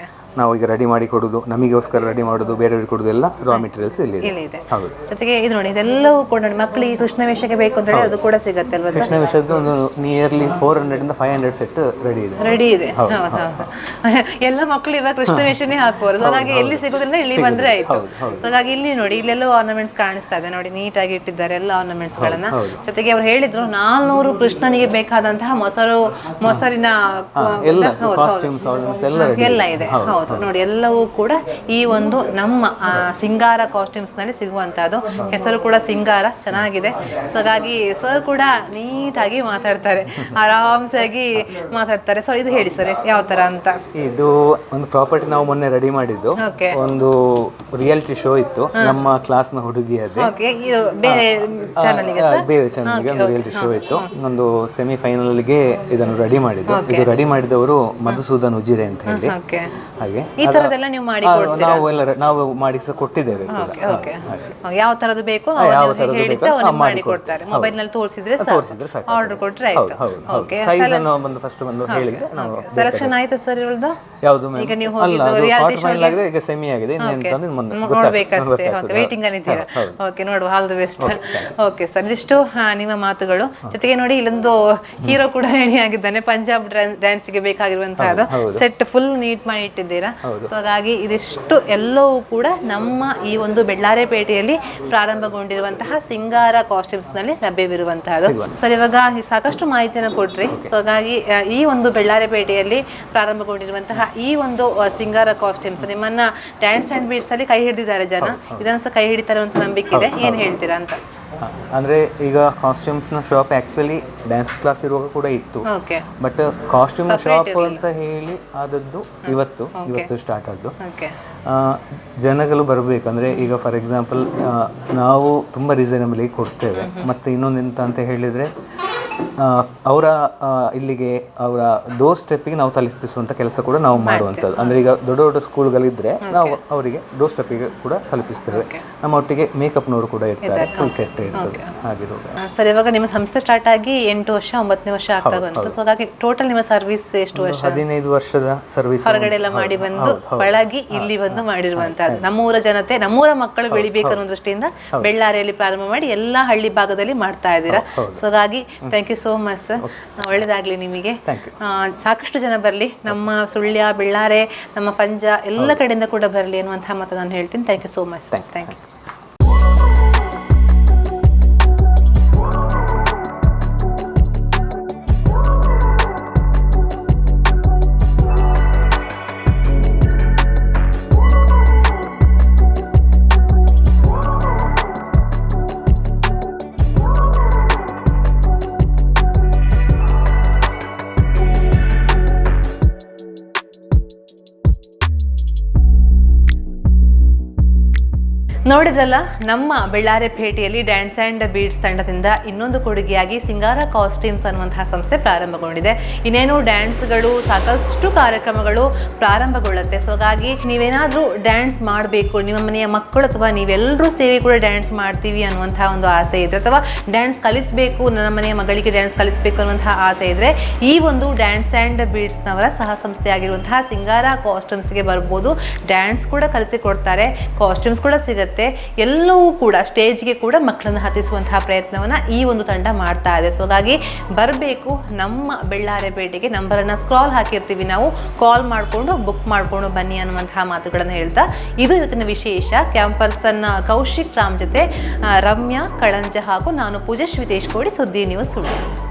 ನಾವು ಈಗ ರೆಡಿ ಮಾಡಿ ಕೊಡೋದು, ನಮಗೋಸ್ಕರ ರೆಡಿ ಮಾಡೋದು, ಬೇರೆಯವ್ರಿಗೆ ಕೊಡೋದು ಎಲ್ಲ ರಾ ಮೆಟೀರಿಯಲ್ಸ್ ಇಲ್ಲಿ ಇದೆ. ಹೌದು. ಜೊತೆಗೆ ಇದು ನೋಡಿ ಇದೆಲ್ಲವೂ ಕೂಡ ನೋಡಿ ಮಕ್ಕಳಿಗೆ ಕೃಷ್ಣ ವೇಷಕ್ಕೆ ಬೇಕು ಅಂತ ಹೇಳಿ ಅದು ಕೂಡ ಸಿಗುತ್ತೆ ಅಲ್ವಾ ಸರ್? ಕೃಷ್ಣ ವೇಷದ್ದು ಒಂದು ನಿಯರ್ಲಿ 400 ಇಂದ 500 ಸೆಟ್ ರೆಡಿ ಇದೆ. ಎಲ್ಲ ಮಕ್ಕಳು ಇವಾಗ ಕೃಷ್ಣ ವೇಷನೇ ಹಾಕುವರು. ಹಾಗಾಗಿ ಎಲ್ಲಿ ಸಿಗೋದ್ರಿಂದ ಇಲ್ಲಿ ಬಂದ್ರೆ ಆಯ್ತು. ಸೊ ಹಾಗಾಗಿ ಇಲ್ಲಿ ನೋಡಿ ಇಲ್ಲೆಲ್ಲೋ ಆರ್ನಮೆಂಟ್ಸ್ ಕಾಣಿಸ್ತಾ ಇದೆ ನೋಡಿ, ನೀಟಾಗಿ ಇಟ್ಟಿದ್ದಾರೆ ಎಲ್ಲ ಆರ್ನಮೆಂಟ್ಸ್ ಗಳನ್ನ. ಜೊತೆಗೆ ಅವ್ರು ಹೇಳಿದ್ರು 400 ಕೃಷ್ಣನಿಗೆ ಬೇಕಾದಂತಹ ಮೊಸರಿನ ಎಲ್ಲ ಇದೆ. ನೋಡಿ ಎಲ್ಲವೂ ಕೂಡ ಈ ಒಂದು ನಮ್ಮ ಸಿಂಗಾರ ಕಾಸ್ಟ್ಯೂಮ್ಸ್ ನಲ್ಲಿ ಸಿಗುವಂತಹದ್ದು. ಹೆಸರು ಕೂಡ ಸಿಂಗಾರ, ಚೆನ್ನಾಗಿದೆ. ಸೊ ಹಾಗಾಗಿ ಸರ್ ಕೂಡ ನೀಟಾಗಿ ಮಾತಾಡ್ತಾರೆ, ಆರಾಮ್ಸಾಗಿ ಮಾತಾಡ್ತಾರೆ. ಸೊ ಇದು ಹೇಳಿ ಸರ್ ಯಾವ ತರ ಅಂತ. ಇದು ಒಂದು ಪ್ರಾಪರ್ಟಿ ನಾವು ಮೊನ್ನೆ ರೆಡಿ ಮಾಡಿದ್ದು. ಒಂದು ರಿಯಾಲಿಟಿ ಶೋ ಇತ್ತು ನಮ್ಮ ಕ್ಲಾಸ್ ನ ಹುಡುಗಿಯದೇ. ಬೇರೆ ಚಾನಲ್ಗೆ ಒಂದು ರಿಯಾಲಿಟಿ ಶೋ ಇತ್ತು. ಒಂದು ಸೆಮಿ ಫೈನಲ್ ಗೆ ಇದನ್ನು ರೆಡಿ ಮಾಡಿದ್ದು. ಇದು ರೆಡಿ ಮಾಡಿದವರು ಮಧುಸೂದನ್ ಉಜಿರೆ ಅಂತ ಹೇಳಿ. ಹಾಗೆ ಈ ತರದೆಲ್ಲ ನೀವು ಮಾಡಿ ನಾವು ಮಾಡಿಸಿ ಕೊಟ್ಟಿದ್ದೇವೆ. ಯಾವ ತರದ್ದು ಬೇಕೋ ಹೇಳಿದ್ರೆ ಅವ್ರು ಮಾಡಿ ಕೊಡ್ತಾರೆ. ಮೊಬೈಲ್ ನಲ್ಲಿ ತೋರಿಸಿದ್ರೆ ಆರ್ಡರ್ ಕೊಟ್ರೆ ಆಯ್ತು. ಓಕೆ, ಸೈಜ್ ಅನ್ನು ಫಸ್ಟ್ ಬಂದು ಹೇಳಿದ್ರೆ ಸೆಲೆಕ್ಷನ್ ಆಯ್ತು ಸರ್ ಇವ್ರದ್ದು? ಯಾವುದು ಈಗ ನೀವು ಹೋಗಿದ್ದು ರಿಯಾಲಿಟಿ ಶೋ ಆಗಿದೆ, ಈಗ ಸೆಮಿ ಆಗಿದೆ, ನೋಡ್ಬೇಕಷ್ಟೇ. ಓಕೆ, ವೇಟಿಂಗ್ ಅಲ್ಲಿ ಇದ್ದೀರಾ? ಓಕೆ, ನೋಡುವ, all the best. Okay sir, ಇದಿಷ್ಟು ನಿಮ್ಮ ಮಾತುಗಳು. ಜೊತೆಗೆ ನೋಡಿ ಇಲ್ಲೊಂದು ಹೀರೋ ಕೂಡ ರೆಡಿ ಆಗಿದ್ದಾನೆ, ಪಂಜಾಬ್ ಡ್ಯಾನ್ಸ್ ಗೆ ಬೇಕಾಗಿರುವಂತಹದ್ದು ಸೆಟ್ ಫುಲ್ ನೀಟ್ ಮಾಡಿ ಇಟ್ಟಿದ್ದೀರಾ. ಸೊ ಹಾಗಾಗಿ ಇದಿಷ್ಟು ಎಲ್ಲವೂ ಕೂಡ ನಮ್ಮ ಈ ಒಂದು ಬೆಳ್ಳಾರೆಪೇಟೆಯಲ್ಲಿ ಪ್ರಾರಂಭಗೊಂಡಿರುವಂತಹ ಸಿಂಗಾರ ಕಾಸ್ಟ್ಯೂಮ್ಸ್ ನಲ್ಲಿ ಲಭ್ಯವಿರುವಂತಹದ್ದು. ಸರ್, ಇವಾಗ ಸಾಕಷ್ಟು ಮಾಹಿತಿಯನ್ನು ಕೊಟ್ರಿ. ಸೊ ಹಾಗಾಗಿ ಈ ಒಂದು ಬೆಳ್ಳಾರೆಪೇಟೆಯಲ್ಲಿ ಪ್ರಾರಂಭಗೊಂಡಿರುವಂತಹ ಈ ಒಂದು ಸಿಂಗಾರ ಕಾಸ್ಟ್ಯೂಮ್ಸ್ ನಿಮ್ಮನ್ನ ಡ್ಯಾನ್ಸ್ ಅಂಡ್ ಬೀಟ್ಸ್ ಅಲ್ಲಿ ಕೈ ಹಿಡಿದಿದ್ದಾರೆ ಜನ. ಇದನ್ನ ಸಹ ಕೈ ಹಿಡಿತಾರೆ ಅಂತ ನಂಬಿಕೆ ಇದೆ. ಏನ್ ಹೇಳ್ತೀರಾ ಅಂತ? ಅಂದ್ರೆ ಈಗ ಕಾಸ್ಟ್ಯೂಮ್ಸ್ ನ ಶಾಪ್ ಆಕ್ಚುಲಿ ಡ್ಯಾನ್ಸ್ ಕ್ಲಾಸ್ ಇರುವಾಗ ಕೂಡ ಇತ್ತು. ಬಟ್ ಕಾಸ್ಟ್ಯೂಮ್ ಶಾಪ್ ಅಂತ ಹೇಳಿ ಆದದ್ದು ಇವತ್ತು ಸ್ಟಾರ್ಟ್ ಆದ್ದು. ಜನಗಳು ಬರಬೇಕಂದ್ರೆ ಈಗ ಫಾರ್ ಎಕ್ಸಾಂಪಲ್ ನಾವು ತುಂಬ ರೀಸನಬಲ್ ಆಗಿ ಕೊಡ್ತೇವೆ. ಮತ್ತು ಇನ್ನೊಂದೆಂತ ಅಂತ ಹೇಳಿದರೆ ಅವರ ಇಲ್ಲಿಗೆ ಅವರ ಡೋರ್ ಸ್ಟೆಪ್ಪಿಗೆ ನಾವು ತಲುಪಿಸುವಂಥ ಕೆಲಸ ಕೂಡ ನಾವು ಮಾಡುವಂಥದ್ದು. ಅಂದರೆ ಈಗ ದೊಡ್ಡ ದೊಡ್ಡ ಸ್ಕೂಲ್ಗಳಿದ್ದರೆ ನಾವು ಅವರಿಗೆ ಡೋರ್ ಸ್ಟೆಪ್ಪಿಗೆ ಕೂಡ ತಲುಪಿಸ್ತೇವೆ. ನಮ್ಮ ಒಟ್ಟಿಗೆ ಮೇಕಪ್ನವರು ಕೂಡ ಇರ್ತಾರೆ, ಫುಲ್ ಸೆಟ್ ಇರ್ತದೆ. ಹಾಗಿರುವಾಗ ಸರ್, ಇವಾಗ ನಿಮ್ಮ ಸಂಸ್ಥೆ ಸ್ಟಾರ್ಟ್ ಆಗಿ 8 ವರ್ಷ 9ನೇ ವರ್ಷ ಆಗ್ತಾ ಬಂತು. ಸೊ ಹಾಗಾಗಿ ಟೋಟಲ್ ನಿಮ್ಮ ಸರ್ವಿಸ್ ಎಷ್ಟು ವರ್ಷ? 15 ವರ್ಷದ ಸರ್ವಿಸ್. ಹೊರಗಡೆ ಎಲ್ಲ ಮಾಡಿ ಬಂದು ಪಳಗಿ ಇಲ್ಲಿ ಬಂದು ಮಾಡಿರುವಂತಹದ್ದು. ನಮ್ಮೂರ ಜನತೆ, ನಮ್ಮೂರ ಮಕ್ಕಳು ಬೆಳಿಬೇಕು ಅನ್ನೋ ದೃಷ್ಟಿಯಿಂದ ಬೆಳ್ಳಾರಿಯಲ್ಲಿ ಪ್ರಾರಂಭ ಮಾಡಿ ಎಲ್ಲಾ ಹಳ್ಳಿ ಭಾಗದಲ್ಲಿ ಮಾಡ್ತಾ ಇದ್ದೀರಾ. ಸೊ ಹಾಗಾಗಿ thank you so much sir. ಒಳ್ಳೇದಾಗ್ಲಿ ನಿಮಗೆ. ಸಾಕಷ್ಟು ಜನ ಬರಲಿ, ನಮ್ಮ ಸುಳ್ಯ, ಬೆಳ್ಳಾರೆ, ನಮ್ಮ ಪಂಜ ಎಲ್ಲ ಕಡೆಯಿಂದ ಕೂಡ ಬರಲಿ ಅನ್ನುವಂತಹ ಮಾತು ನಾನು ಹೇಳ್ತೀನಿ. Thank you so much sir. Thank you. ನೋಡಿದ್ರಲ್ಲ, ನಮ್ಮ ಬೆಳ್ಳಾರೆಪೇಟೆಯಲ್ಲಿ ಡ್ಯಾನ್ಸ್ ಆ್ಯಂಡ್ ಬೀಟ್ಸ್ ತಂಡದಿಂದ ಇನ್ನೊಂದು ಕೊಡುಗೆಯಾಗಿ ಸಿಂಗಾರ ಕಾಸ್ಟ್ಯೂಮ್ಸ್ ಅನ್ನುವಂತಹ ಸಂಸ್ಥೆ ಪ್ರಾರಂಭಗೊಂಡಿದೆ. ಇನ್ನೇನು ಡ್ಯಾನ್ಸ್ಗಳು, ಸಾಕಷ್ಟು ಕಾರ್ಯಕ್ರಮಗಳು ಪ್ರಾರಂಭಗೊಳ್ಳುತ್ತೆ. ಸೊ ಹಾಗಾಗಿ ನೀವೇನಾದರೂ ಡ್ಯಾನ್ಸ್ ಮಾಡಬೇಕು, ನಿಮ್ಮ ಮನೆಯ ಮಕ್ಕಳು ಅಥವಾ ನೀವೆಲ್ಲರೂ ಸೇರಿ ಕೂಡ ಡ್ಯಾನ್ಸ್ ಮಾಡ್ತೀವಿ ಅನ್ನುವಂತಹ ಒಂದು ಆಸೆ ಇದ್ದರೆ, ಅಥವಾ ಡ್ಯಾನ್ಸ್ ಕಲಿಸಬೇಕು, ನನ್ನ ಮನೆಯ ಮಗಳಿಗೆ ಡ್ಯಾನ್ಸ್ ಕಲಿಸಬೇಕು ಅನ್ನುವಂತಹ ಆಸೆ ಇದ್ದರೆ, ಈ ಒಂದು ಡ್ಯಾನ್ಸ್ ಆ್ಯಂಡ್ ಬೀಟ್ಸ್ನವರ ಸಹ ಸಂಸ್ಥೆ ಆಗಿರುವಂತಹ ಸಿಂಗಾರ ಕಾಸ್ಟ್ಯೂಮ್ಸ್ಗೆ ಬರ್ಬೋದು. ಡ್ಯಾನ್ಸ್ ಕೂಡ ಕಲಿಸಿಕೊಡ್ತಾರೆ, ಕಾಸ್ಟ್ಯೂಮ್ಸ್ ಕೂಡ ಸಿಗುತ್ತೆ. ಎಲ್ಲವೂ ಕೂಡ ಸ್ಟೇಜ್ಗೆ ಕೂಡ ಮಕ್ಕಳನ್ನು ಹತ್ತಿಸುವಂತಹ ಪ್ರಯತ್ನವನ್ನ ಈ ಒಂದು ತಂಡ ಮಾಡ್ತಾ ಇದೆ. ಸೊ ಹಾಗಾಗಿ ಬರಬೇಕು, ನಮ್ಮ ಬೆಳ್ಳಾರೆಪೇಟೆಗೆ ನಂಬರನ್ನು ಸ್ಕ್ರಾಲ್ ಹಾಕಿರ್ತೀವಿ, ನಾವು ಕಾಲ್ ಮಾಡಿಕೊಂಡು ಬುಕ್ ಮಾಡಿಕೊಂಡು ಬನ್ನಿ ಅನ್ನುವಂತಹ ಮಾತುಗಳನ್ನು ಹೇಳ್ತಾ, ಇದು ಇವತ್ತಿನ ವಿಶೇಷ. ಕ್ಯಾಂಪರ್ಸನ್ ಕೌಶಿಕ್ ರಾಮ್ ಜೊತೆ ರಮ್ಯಾ ಕಳಂಜ ಹಾಗೂ ನಾನು ಪೂಜಾ ಶ್ವೇತೇಶ್ ಕೋಡಿ, ಸುದ್ದಿ ನ್ಯೂಸ್ ಸುಳ್ಳು.